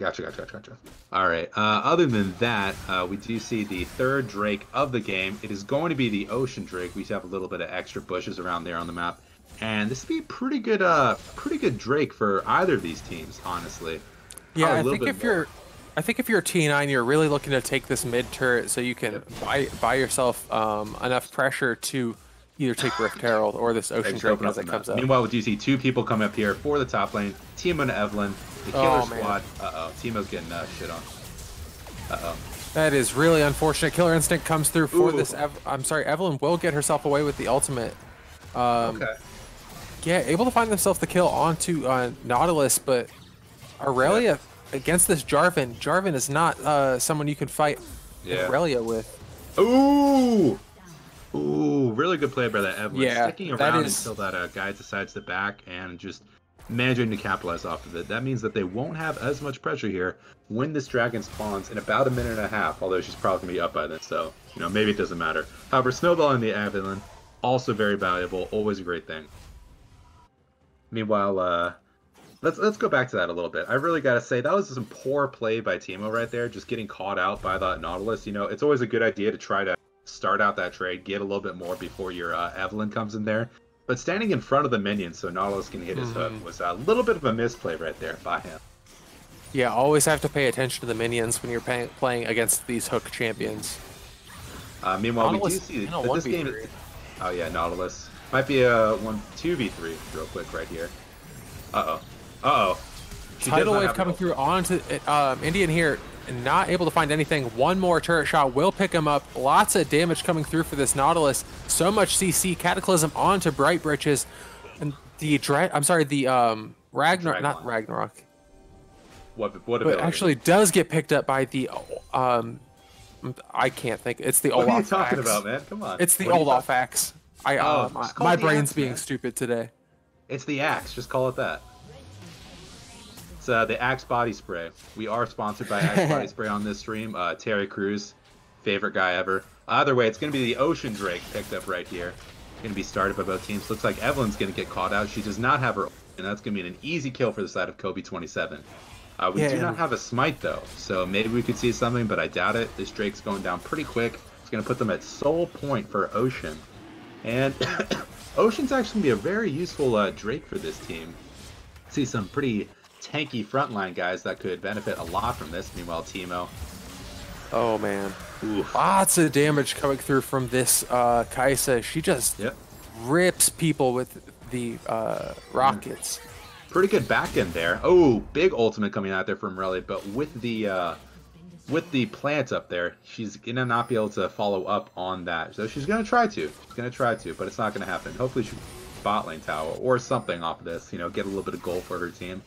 All right. Other than that, we do see the third Drake of the game. It is going to be the Ocean Drake. We have a little bit of extra bushes around there on the map. And this would be a pretty good Drake for either of these teams, honestly. Yeah, I think if you're a T9, you're really looking to take this mid turret so you can buy yourself enough pressure to either take Rift Herald or this Ocean Drake as it comes up. Meanwhile, we do see 2 people come up here for the top lane. Teemo and Evelynn, the killer squad. Teemo's getting shit on. That is really unfortunate. Killer Instinct comes through for this. Evelynn will get herself away with the ultimate. Okay. Yeah, able to find themselves the kill onto Nautilus, but Aurelia against this Jarvan. Jarvan is not someone you can fight Aurelia with. Ooh, really good play by that Evelynn. Yeah, sticking around until that guy decides to back and just managing to capitalize off of it. That means that they won't have as much pressure here when this dragon spawns in about a minute and a half, although she's probably going to be up by then, so, you know, maybe it doesn't matter. However, snowballing the Evelynn, also very valuable, always a great thing. Meanwhile, let's go back to that a little bit. I really got to say, that was some poor play by Teemo right there, just getting caught out by that Nautilus. You know, it's always a good idea to try to start out that trade, get a little bit more before your Evelynn comes in there. But standing in front of the minions so Nautilus can hit his hook was a little bit of a misplay right there by him. Yeah, always have to pay attention to the minions when you're playing against these hook champions. Meanwhile, Nautilus, we do see that this game... Oh yeah, Nautilus. Might be a 2v3 real quick right here. Tidal wave coming through onto Indian here, and not able to find anything. One more turret shot will pick him up. Lots of damage coming through for this Nautilus. So much CC. Cataclysm onto Bright Britches, and the Ragnarok, not Ragnarok. What actually does get picked up by the I can't think. It's the Olaf. What are you talking about, man? Come on. It's the Olaf axe. My brain's being stupid today. It's the axe. Just call it that. It's the Axe Body Spray. We are sponsored by Axe Body Spray on this stream. Terry Crews, favorite guy ever. Either way, it's going to be the Ocean Drake picked up right here. Going to be started by both teams. Looks like Evelynn's going to get caught out. She does not have her, and that's going to be an easy kill for the side of Kobe 27. We Yeah, do not and have a smite though, so maybe we could see something, but I doubt it. This Drake's going down pretty quick. It's going to put them at soul point for Ocean. And Ocean's actually going to be a very useful Drake for this team. See some pretty tanky frontline guys that could benefit a lot from this. Meanwhile, Teemo. oh man, Oof. lots of damage coming through from this Kaisa. She just Yep. rips people with the rockets. Pretty good back end there. Oh, big ultimate coming out there from Relly, but with the plant up there, she's gonna not be able to follow up on that. So she's gonna try to. She's gonna try to, but it's not gonna happen. Hopefully she bot lane tower or something off of this. You know, get a little bit of gold for her team.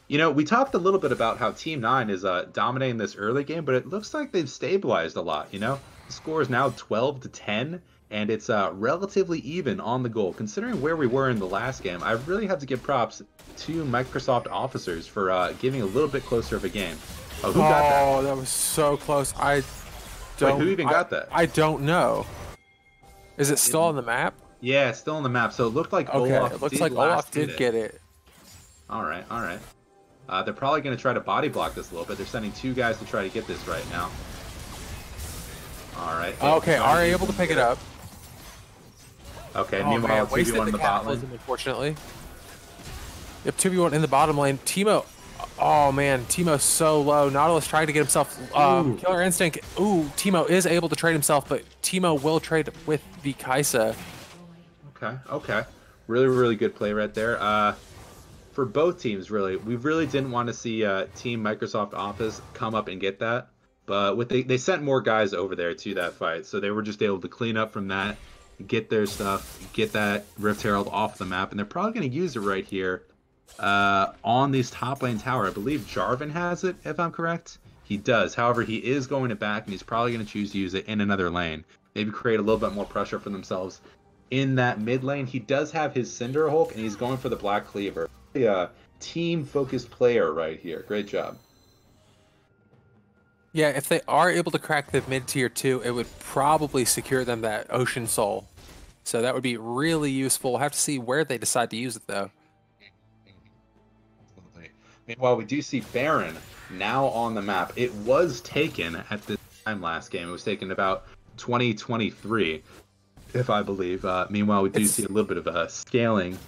You know, we talked a little bit about how Team 9 is dominating this early game, but it looks like they've stabilized a lot, you know? The score is now 12-10, and it's relatively even on the goal. Considering where we were in the last game, I really have to give props to Microsoft officers for giving a little bit closer of a game. Oh, who got that? Oh, that was so close. I don't. Wait, who even got that? I don't know. Is it still on the map? Yeah, it's still on the map, so it looked like Okay, Olaf it looks did like Olaf did it. get it. All right, all right. They're probably going to try to body block this a little bit. They're sending 2 guys to try to get this right now. All right. Okay, are able to pick it up. Okay, Oh, meanwhile, man, wasted 2v1 in the the bot cataclysm, lane. unfortunately. Yep, 2v1 in the bottom lane. Teemo, oh man, Teemo's so low. Nautilus trying to get himself Killer Instinct. Ooh, Teemo is able to trade himself, but Teemo will trade with the Kaisa. Okay, okay. Really, really good play right there. For both teams, really, we really didn't want to see Team Microsoft Office come up and get that. But they sent more guys over there to that fight, so they were just able to clean up from that, get their stuff, get that Rift Herald off the map, and they're probably going to use it right here on this top lane tower. I believe Jarvan has it, if I'm correct. He does. However, he is going to back, and he's probably going to choose to use it in another lane. Maybe create a little bit more pressure for themselves in that mid lane. He does have his Cinder Hulk, and he's going for the Black Cleaver. A team-focused player right here. Great job. Yeah, if they are able to crack the mid tier 2, it would probably secure them that Ocean Soul. So that would be really useful. We'll have to see where they decide to use it, though. Meanwhile, we do see Baron now on the map. It was taken at this time last game. It was taken about 2023, if I believe. Meanwhile, we do see a little bit of scaling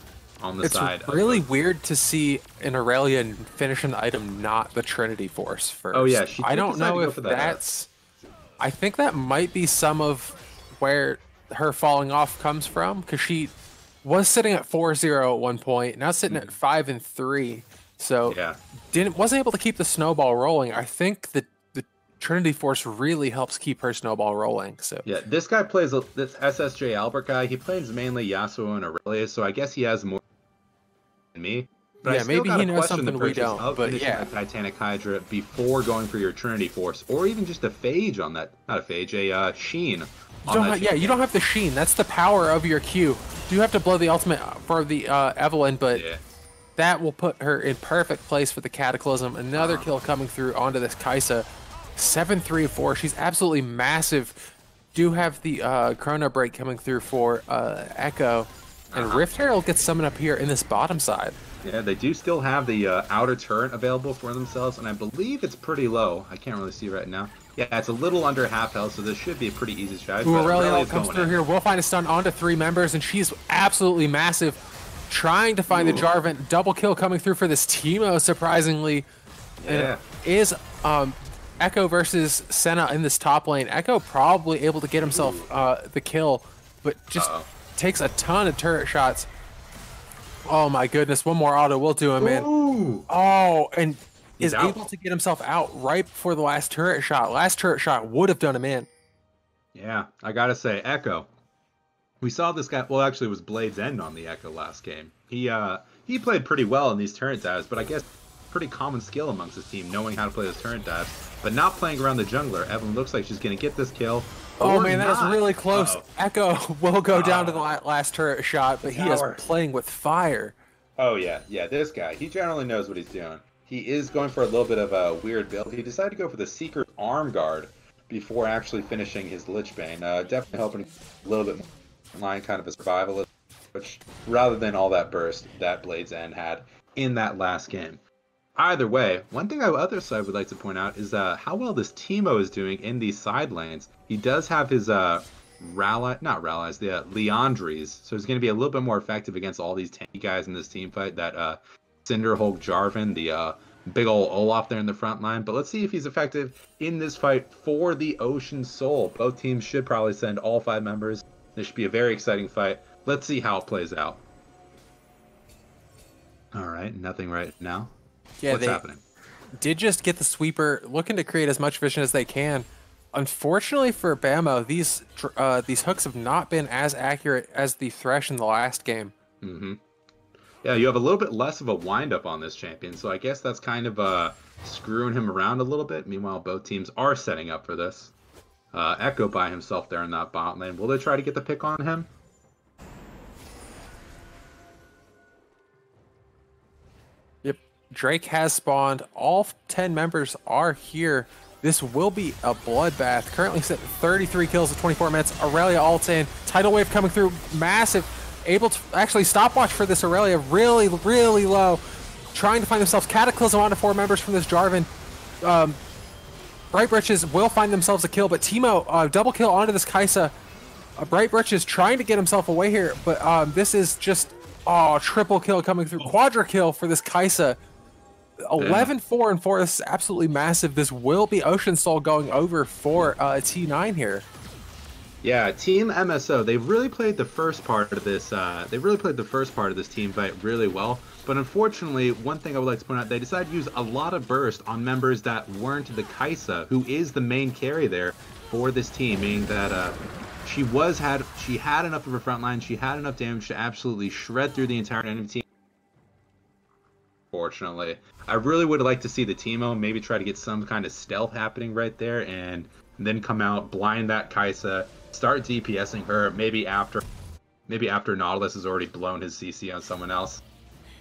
on the side. It's really weird to see an Aurelia finishing the item, not the Trinity Force first. Oh yeah, I don't know if that's. I think that might be some of where her falling off comes from, because she was sitting at 4-0 at one point, now sitting at 5-3. So yeah, wasn't able to keep the snowball rolling. I think the Trinity Force really helps keep her snowball rolling. So yeah, this guy plays this SSJ Albert guy. He plays mainly Yasuo and Aurelia, so I guess he has more than me. But yeah, I still maybe he knows something we don't. But yeah, a Titanic Hydra before going for your Trinity Force, or even just a Phage on that. Not a Phage, a Sheen. You don't have the Sheen. That's the power of your Q. You have to blow the ultimate for the Evelyn, but that will put her in perfect place for the Cataclysm. Another kill coming through onto this Kaisa. 7-3-4. She's absolutely massive. Do have the Chrono Break coming through for Echo. And Rift Herald gets summoned up here in this bottom side. Yeah, they do still have the outer turret available for themselves, and I believe it's pretty low. I can't really see right now. Yeah, it's a little under half health, so this should be a pretty easy strategy. Aurelia comes through here. We'll find a stun onto 3 members, and she's absolutely massive. Trying to find the Jarvan. Double kill coming through for this Teemo, surprisingly. Yeah. Is Echo versus Senna in this top lane. Echo probably able to get himself the kill, but just takes a ton of turret shots. Oh my goodness, one more auto will do him, man. Oh, and is able to get himself out right before the last turret shot. Last turret shot would have done him in. Yeah, I gotta say, Echo. We saw this guy, well actually it was Blade's End on the Echo last game. He played pretty well in these turret dives, but I guess pretty common skill amongst his team, knowing how to play those turret dives, but not playing around the jungler. Evelyn looks like she's gonna get this kill. Oh man, that is really close. Echo will go down to the last turret shot, but he is playing with fire. Oh yeah, this guy, he generally knows what he's doing. He is going for a little bit of a weird build. He decided to go for the Seeker's Arm Guard before actually finishing his Lich Bane. Definitely helping a little bit more line, kind of a survivalist, which rather than all that burst that Blade's End had in that last game. Either way, one thing on the other side would like to point out is how well this Teemo is doing in these side lanes. He does have his not rallies, the Leandries, so he's going to be a little bit more effective against all these tanky guys in this team fight. That Cinder Hulk Jarvan, the big ol' Olaf there in the front line. But let's see if he's effective in this fight for the Ocean Soul. Both teams should probably send all 5 members. This should be a very exciting fight. Let's see how it plays out. All right, nothing right now. Yeah, What's happening? Did just get the sweeper, looking to create as much vision as they can. Unfortunately for Bamo, these hooks have not been as accurate as the Thresh in the last game. Mm-hmm. Yeah, you have a little bit less of a windup on this champion, so I guess that's kind of screwing him around a little bit. Meanwhile, both teams are setting up for this. Echo by himself there in that bot lane. Will they try to get the pick on him? Yep, Drake has spawned. All 10 members are here. This will be a bloodbath. Currently set 33 kills in 24 minutes. Aurelia ults in. Tidal wave coming through. Massive. Able to actually stopwatch for this Aurelia. Really, really low. Trying to find themselves Cataclysm onto 4 members from this Jarvan. Bright Britches will find themselves a kill, but Teemo double kill onto this Kai'Sa. Bright Britches trying to get himself away here, but this is just triple kill coming through. Quadra kill for this Kai'Sa. 11, 4, and 4. This is absolutely massive. This will be Ocean Soul going over for T9 here. Yeah, Team MSO, they've really played the first part of this. Team fight really well. But unfortunately, one thing I would like to point out, they decided to use a lot of burst on members that weren't the Kai'Sa, who is the main carry there for this team, meaning that she had enough of her front line, she had enough damage to absolutely shred through the entire enemy team. Fortunately, I really would like to see the Teemo maybe try to get some kind of stealth happening right there, and then come out, blind that Kai'Sa, start DPSing her, maybe after Nautilus has already blown his CC on someone else.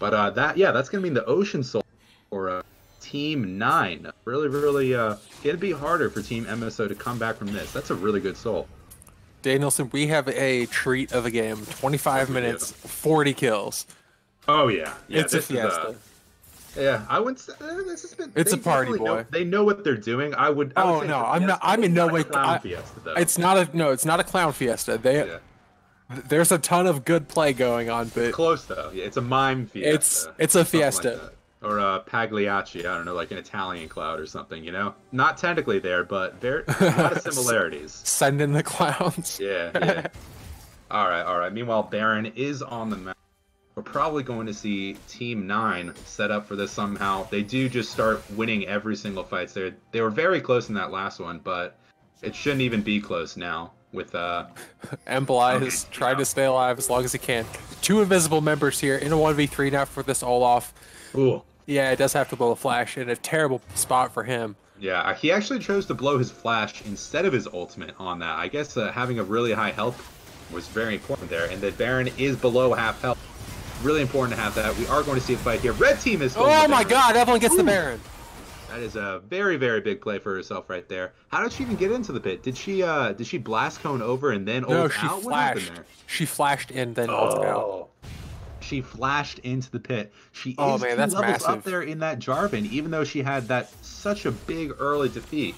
But that's gonna mean the Ocean Soul for Team 9. Really gonna be harder for Team MSO to come back from this. That's a really good soul. Danielson, we have a treat of a game. 25 minutes, 40 kills. Oh yeah, it's a fiesta. Yeah, I wouldn't say this has been. It's a party, boy. They know what they're doing. I would. Oh no, I'm not. I'm in no way. Fiesta, though. It's not a clown fiesta. There's a ton of good play going on, but it's close though. Yeah, it's a mime fiesta. It's a fiesta. Like or a Pagliacci. I don't know, like an Italian cloud or something. You know, not technically there, but there's a lot of similarities. Send in the clowns. Yeah. All right. Meanwhile, Baron is on the map. We're probably going to see Team 9 set up for this somehow. They do just start winning every single fight. They were very close in that last one, but it shouldn't even be close now. With Embly is trying to stay alive as long as he can. 2 invisible members here in a 1v3 now for this Olaf. Ooh. Yeah, it does have to blow a flash in a terrible spot for him. Yeah, he actually chose to blow his flash instead of his ultimate on that. I guess having a really high health was very important there, and that Baron is below half health. Really important to have that. We are going to see a fight here. Red team is. Oh my God! Evelyn gets the Baron. That is a very, very big play for herself right there. How did she even get into the pit? Did she blast cone over and then ult out? No, she flashed. She flashed in, then ulted out. She flashed into the pit. She is 2 that's levels massive. up there in that Jarvan, even though she had such a big early defeat.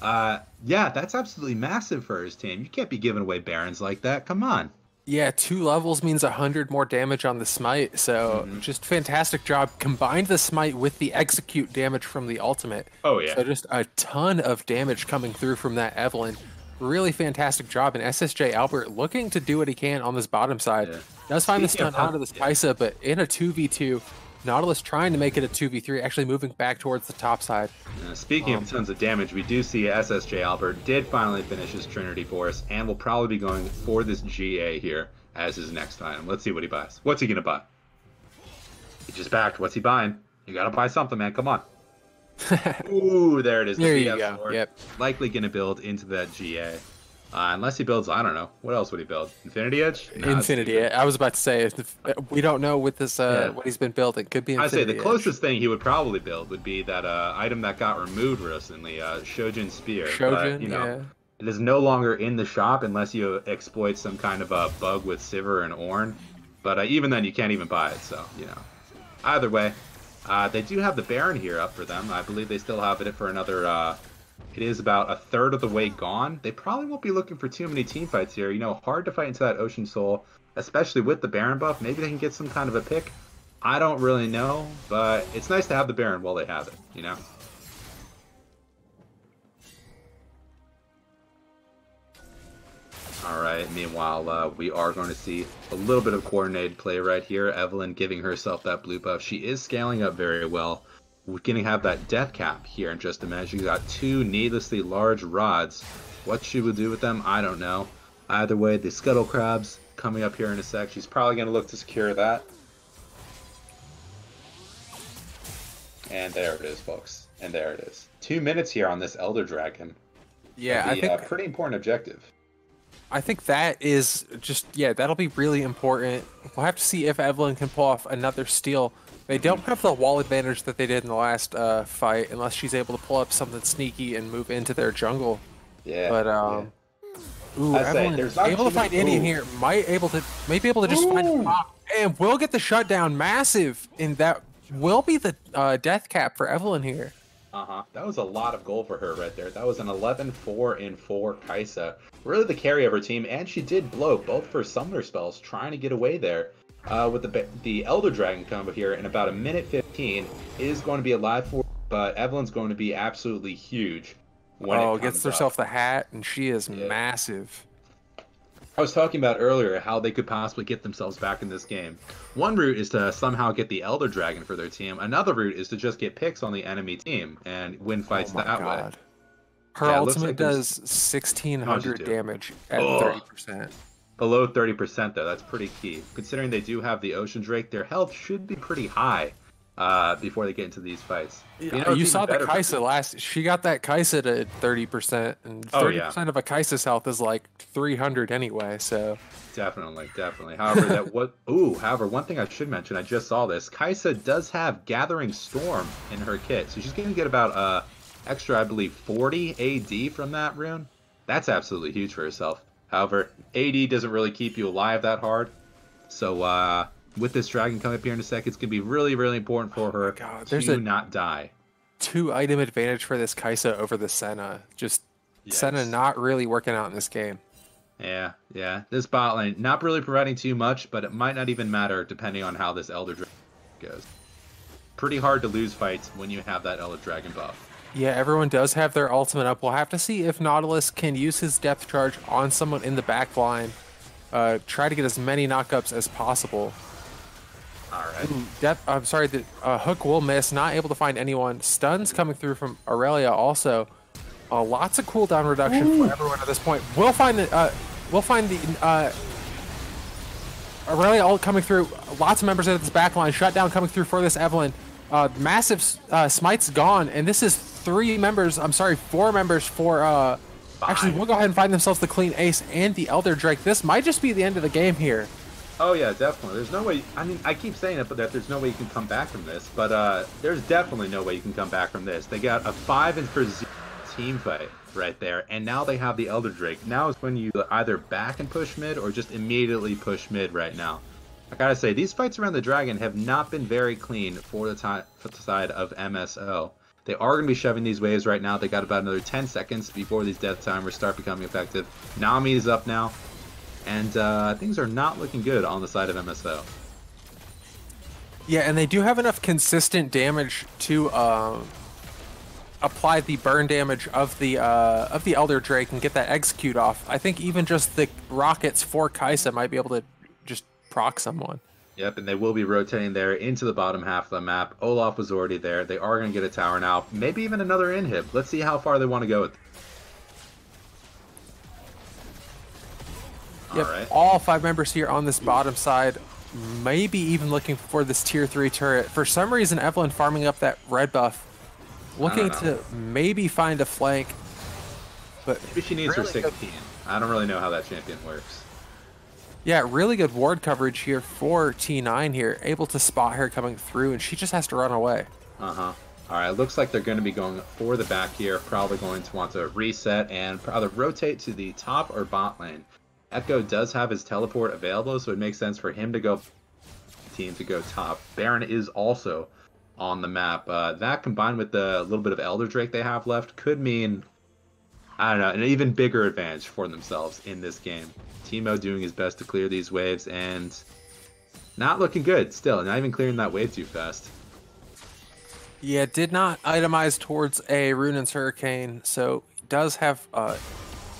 Yeah, that's absolutely massive for his team. You can't be giving away Barons like that. Come on. Yeah, 2 levels means 100 more damage on the smite, so just fantastic job. Combined the smite with the execute damage from the ultimate. Oh yeah. So just a ton of damage coming through from that Evelyn. Really fantastic job, and SSJ Albert looking to do what he can on this bottom side. Yeah. Does find the stun out of this Kai'Sa, but in a 2v2, Nautilus trying to make it a 2v3, actually moving back towards the top side. Speaking of tons of damage, we do see SSJ Albert did finally finish his Trinity Force, and will probably be going for this GA here as his next item. Let's see what he buys. What's he going to buy? He just backed. What's he buying? You got to buy something, man. Come on. Ooh, there it is. There you go. Yep. Likely going to build into that GA. Unless he builds, I don't know. What else would he build? Infinity Edge? No, Infinity Edge. I was about to say, we don't know with this what he's been building. Could be Infinity I'd say the closest thing he would probably build would be that item that got removed recently, Shojin Spear. Shojin, but, it is no longer in the shop unless you exploit some kind of a bug with Sivir and Ornn. But even then, you can't even buy it. So, either way, They do have the Baron here up for them. I believe they still have it for another. It is about a third of the way gone. They probably won't be looking for too many team fights here. You know, hard to fight into that Ocean Soul, especially with the Baron buff. Maybe they can get some kind of a pick. I don't really know, but it's nice to have the Baron while they have it, you know? Alright, meanwhile, we are going to see a little bit of coordinated play right here. Evelyn giving herself that blue buff. She is scaling up very well. We're going to have that death cap here in just a minute. She's got 2 needlessly large rods. What she would do with them, I don't know. Either way, the Scuttle Crabs coming up here in a sec. She's probably going to look to secure that. And there it is, folks. And there it is. 2 minutes here on this Elder Dragon. Yeah, I think a pretty important objective. I think that is just, yeah, that'll be really important. We'll have to see if Evelyn can pull off another steal. They don't have the wall advantage that they did in the last fight, unless she's able to pull up something sneaky and move into their jungle. Yeah. But ooh, Evelyn is able to find Indian here. Maybe able to just find the pop, and will get the shutdown. Massive, and that will be the death cap for Evelyn here. That was a lot of gold for her right there. That was an 11-4-4 Kai'Sa. Really the carry of her team, and she did blow both for summoner spells, trying to get away there. With the Elder Dragon combo here in about a minute 15 is going to be alive for, but Evelyn's going to be absolutely huge. When gets herself the hat, and she is massive. I was talking about earlier how they could possibly get themselves back in this game. One route is to somehow get the Elder Dragon for their team. Another route is to just get picks on the enemy team and win fights that way. Her ultimate does 1,600 damage at 30%. Below 30% though, that's pretty key. Considering they do have the Ocean Drake, their health should be pretty high before they get into these fights. You saw the Kai'Sa she got that Kai'Sa to 30%, and 30% of a Kai'Sa's health is like 300 anyway, so. Definitely. However, one thing I should mention, I just saw this. Kai'Sa does have Gathering Storm in her kit, so she's going to get about extra, I believe, 40 AD from that rune. That's absolutely huge for herself. However, AD doesn't really keep you alive that hard, so with this dragon coming up here in a sec, it's going to be really, really important for her to not die. 2-item advantage for this Kai'Sa over the Senna. Just Senna not really working out in this game. Yeah. This bot lane not really providing too much, but it might not even matter depending on how this Elder Dragon goes. Pretty hard to lose fights when you have that Elder Dragon buff. Yeah, everyone does have their ultimate up. We'll have to see if Nautilus can use his depth charge on someone in the back line. Try to get as many knockups as possible. Alright. I'm sorry, the hook will miss. Not able to find anyone. Stuns coming through from Aurelia also. Lots of cooldown reduction for everyone at this point. We'll find the Aurelia ult coming through. Lots of members of this back line. Shutdown coming through for this Evelyn. Massive smite's gone, and this is 4 members for actually we'll go ahead and find themselves the clean ace and the Elder Drake. This might just be the end of the game here. Oh yeah, definitely. There's no way, I mean, I keep saying it, but that there's no way you can come back from this, but there's definitely no way you can come back from this. They got a 5-0 team fight right there, and now they have the Elder Drake. Now is when you either back and push mid or just immediately push mid right now. I gotta say, these fights around the dragon have not been very clean for the side of MSO. They are going to be shoving these waves right now. They got about another 10 seconds before these death timers start becoming effective. Nami is up now, and things are not looking good on the side of MSO. Yeah, and they do have enough consistent damage to apply the burn damage of the Elder Drake and get that execute off. I think even just the rockets for Kai'Sa might be able to just proc someone. Yep, and they will be rotating there into the bottom half of the map. Olaf was already there. They are going to get a tower now. Maybe even another inhib. Let's see how far they want to go with. Yep, all 5 members here on this bottom side. Maybe even looking for this tier 3 turret. For some reason, Evelyn farming up that red buff. Looking to maybe find a flank. But maybe she needs her 16. I don't really know how that champion works. Yeah, really good ward coverage here for T9 here. Able to spot her coming through, and she just has to run away. Alright, looks like they're going to be going for the back here. Probably going to want to reset and either rotate to the top or bot lane. Echo does have his teleport available, so it makes sense for him to go team to go top. Baron is also on the map. That combined with the little bit of Elder Drake they have left could mean, I don't know, an even bigger advantage for themselves in this game. Teemo doing his best to clear these waves and not looking good still, not even clearing that wave too fast. Yeah, did not itemize towards a Runin's Hurricane, so does have a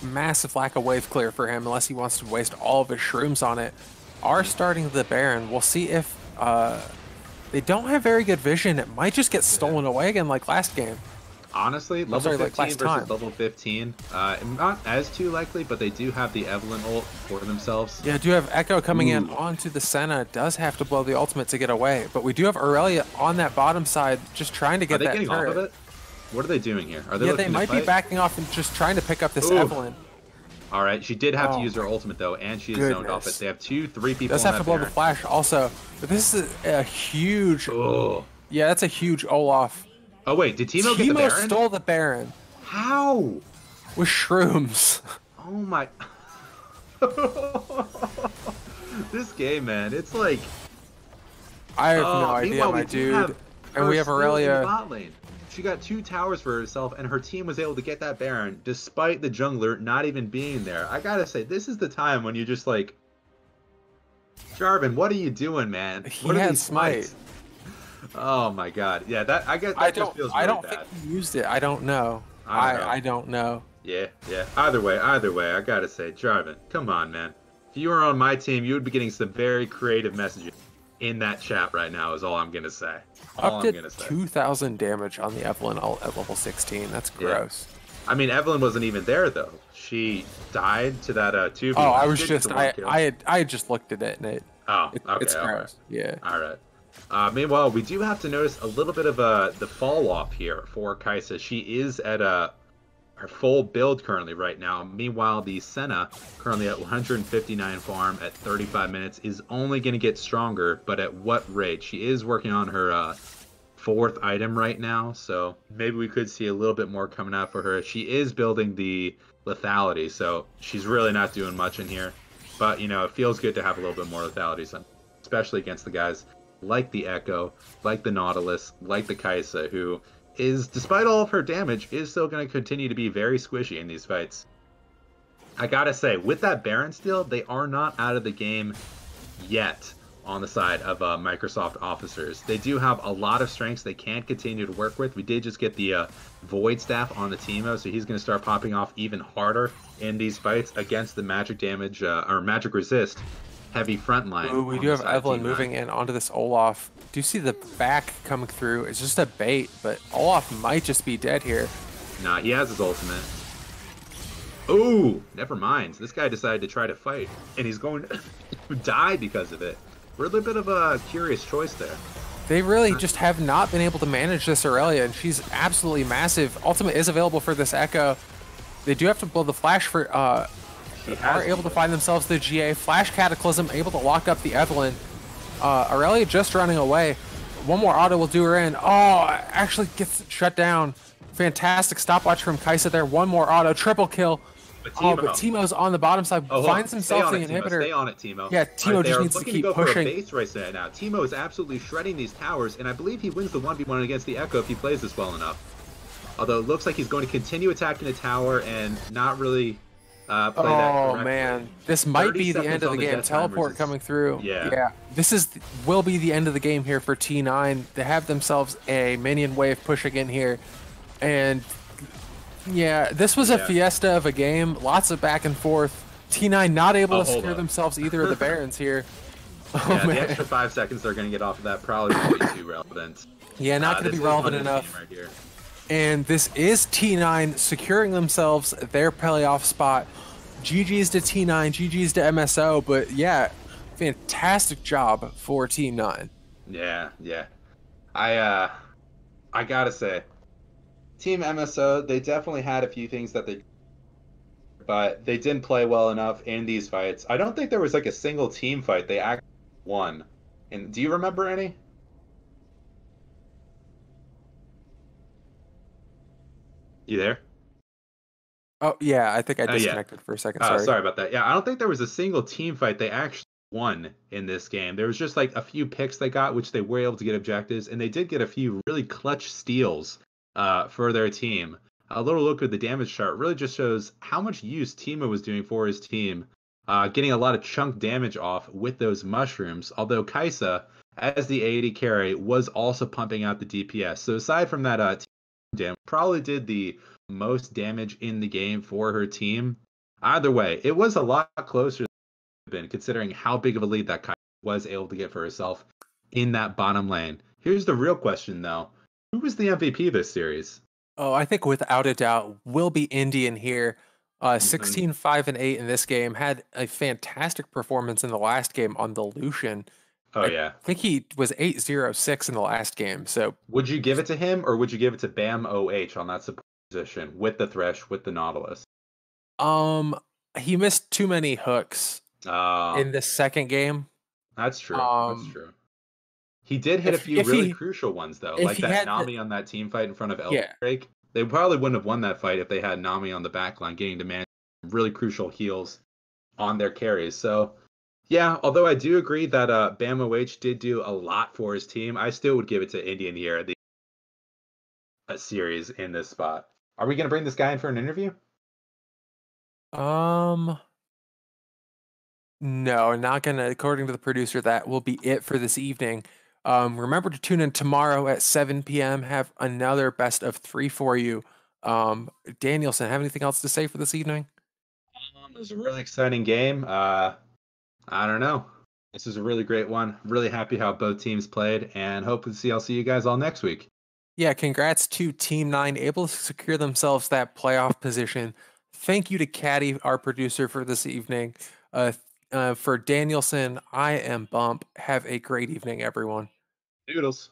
massive lack of wave clear for him unless he wants to waste all of his shrooms on it. Are starting the Baron. We'll see if they don't have very good vision. It might just get stolen away again like last game. Honestly, level 15 like versus level 15, not as too likely, but they do have the Evelyn ult for themselves. Yeah, do have Echo coming in onto the Senna. Does have to blow the ultimate to get away, but we do have Aurelia on that bottom side, just trying to get that getting turret. off of it? What are they doing here? Are they Yeah, looking they to might be fight? backing off and just trying to pick up this Evelyn. All right, she did have to use her ultimate though, and she is zoned off it. They have 2-3 people. Does have to blow the flash also, but this is a huge. Oh. Yeah, that's a huge Olaf. Oh wait, did Teemo get the Baron? Teemo stole the Baron. How? With shrooms. Oh my. This game, man, it's like. I have no idea, my dude. And we have Aurelia. She got 2 towers for herself, and her team was able to get that Baron despite the jungler not even being there. I gotta say, this is the time when you just like, Jarvan, what are you doing, man? What are these smite. Oh my god, yeah, that I guess that just feels really I don't bad. think he used it. I don't know. I don't know. Yeah. Either way, I gotta say, Jarvan, come on, man. If you were on my team, you would be getting some very creative messages in that chat right now. Is all I'm gonna say. Up to 2,000 damage on the Evelyn ult at level 16. That's gross. Yeah. I mean, Evelyn wasn't even there though. She died to that 2v1. Oh, I was just I had just looked at it and it's gross. Yeah. All right. Meanwhile, we do have to notice a little bit of the fall off here for Kai'Sa. She is at her full build currently right now. Meanwhile, the Senna, currently at 159 farm at 35 minutes, is only going to get stronger, but at what rate? She is working on her 4th item right now, so maybe we could see a little bit more coming out for her. She is building the lethality, so she's really not doing much in here. But, you know, it feels good to have a little bit more lethality, especially against the guys like the Echo, like the Nautilus, like the Kai'Sa, who is, despite all of her damage, is still going to continue to be very squishy in these fights. I gotta say, with that Baron steal, they are not out of the game yet on the side of Microsoft officers. They do have a lot of strengths they can continue to work with. We did just get the Void Staff on the Teemo, so he's going to start popping off even harder in these fights against the magic damage, or magic resist heavy front line. Ooh, we do have Evelyn moving in onto this Olaf. Do you see the back coming through? It's just a bait, but Olaf might just be dead here. Nah, he has his ultimate. Ooh, never mind. This guy decided to try to fight, and he's going to die because of it. Really bit of a curious choice there. They really just have not been able to manage this Aurelia, and she's absolutely massive. Ultimate is available for this Echo. They do have to blow the flash for... They are able to find themselves the GA. Flash Cataclysm, able to lock up the Evelyn. Aurelia just running away. One more auto will do her in. Oh, actually gets shut down. Fantastic stopwatch from Kai'Sa there. One more auto. Triple kill. But Teemo's on the bottom side. Finds himself the inhibitor. Stay on it, Teemo. Yeah, Teemo just needs to keep pushing. For a base race right now. Teemo is absolutely shredding these towers, and I believe he wins the 1v1 against the Echo if he plays this well enough. Although it looks like he's going to continue attacking the tower and not really... oh man, this might be the end of the game. Teleport coming through. Yeah. This will be the end of the game here for T9. They have themselves a minion wave pushing in here, and yeah, this was a fiesta of a game. Lots of back and forth. T9 not able to secure themselves either of the Barons here. Yeah, the extra 5 seconds they're going to get off of that probably won't be too relevant. Yeah, not going to be relevant enough. Right here. And this is T9 securing themselves their playoff spot. GG's to T9, GG's to MSO, but yeah, fantastic job for Team 9. Yeah. I gotta say, Team MSO, they definitely had a few things that but they didn't play well enough in these fights. I don't think there was like a single team fight they actually won. And do you remember any? You there? Oh, yeah, I think I disconnected for a second. Sorry about that. Yeah, I don't think there was a single team fight they actually won in this game. There was just like a few picks they got, which they were able to get objectives, and they did get a few really clutch steals for their team. A little look at the damage chart really just shows how much use Timo was doing for his team, getting a lot of chunk damage off with those mushrooms. Although Kaisa, as the AD carry, was also pumping out the DPS. So aside from that, damage probably did the most damage in the game for her team. Either way, it was a lot closer been, considering how big of a lead that Kai was able to get for herself in that bottom lane. Here's the real question, though: who was the MVP this series? Oh, I think without a doubt will be Indian here. Hmm. 16, 5, and 8 in this game. Had a fantastic performance in the last game on the Lucian. Oh I yeah. think he was 8-0-6 in the last game. So, Would you give it to him, or would you give it to Bam OH on that support position with the Thresh, with the Nautilus? um, he missed too many hooks Uh, in the second game. that's true. That's Um, true. He did hit a if few if really he crucial ones though, if like he that had the Nami on that team fight in front of yeah. Eldrake. They probably wouldn't have won that fight if they had Nami on the back line getting to manage really crucial heals on their carries. So yeah, although I do agree that Bam OH did do a lot for his team, I still would give it to Indian here, the series in this spot. Are we gonna bring this guy in for an interview? Um, no, not gonna. According to the producer, that will be it for this evening. Remember to tune in tomorrow at 7 p.m. Have another best of three for you. Danielson, have anything else to say for this evening? It was a really exciting game. I don't know. This is a really great one. Really happy how both teams played, and hope to see. I'll see you guys all next week. Yeah, congrats to Team 9, able to secure themselves that playoff position. Thank you to Caddy, our producer, for this evening. For Danielson, I am Bump. Have a great evening, everyone. Doodles.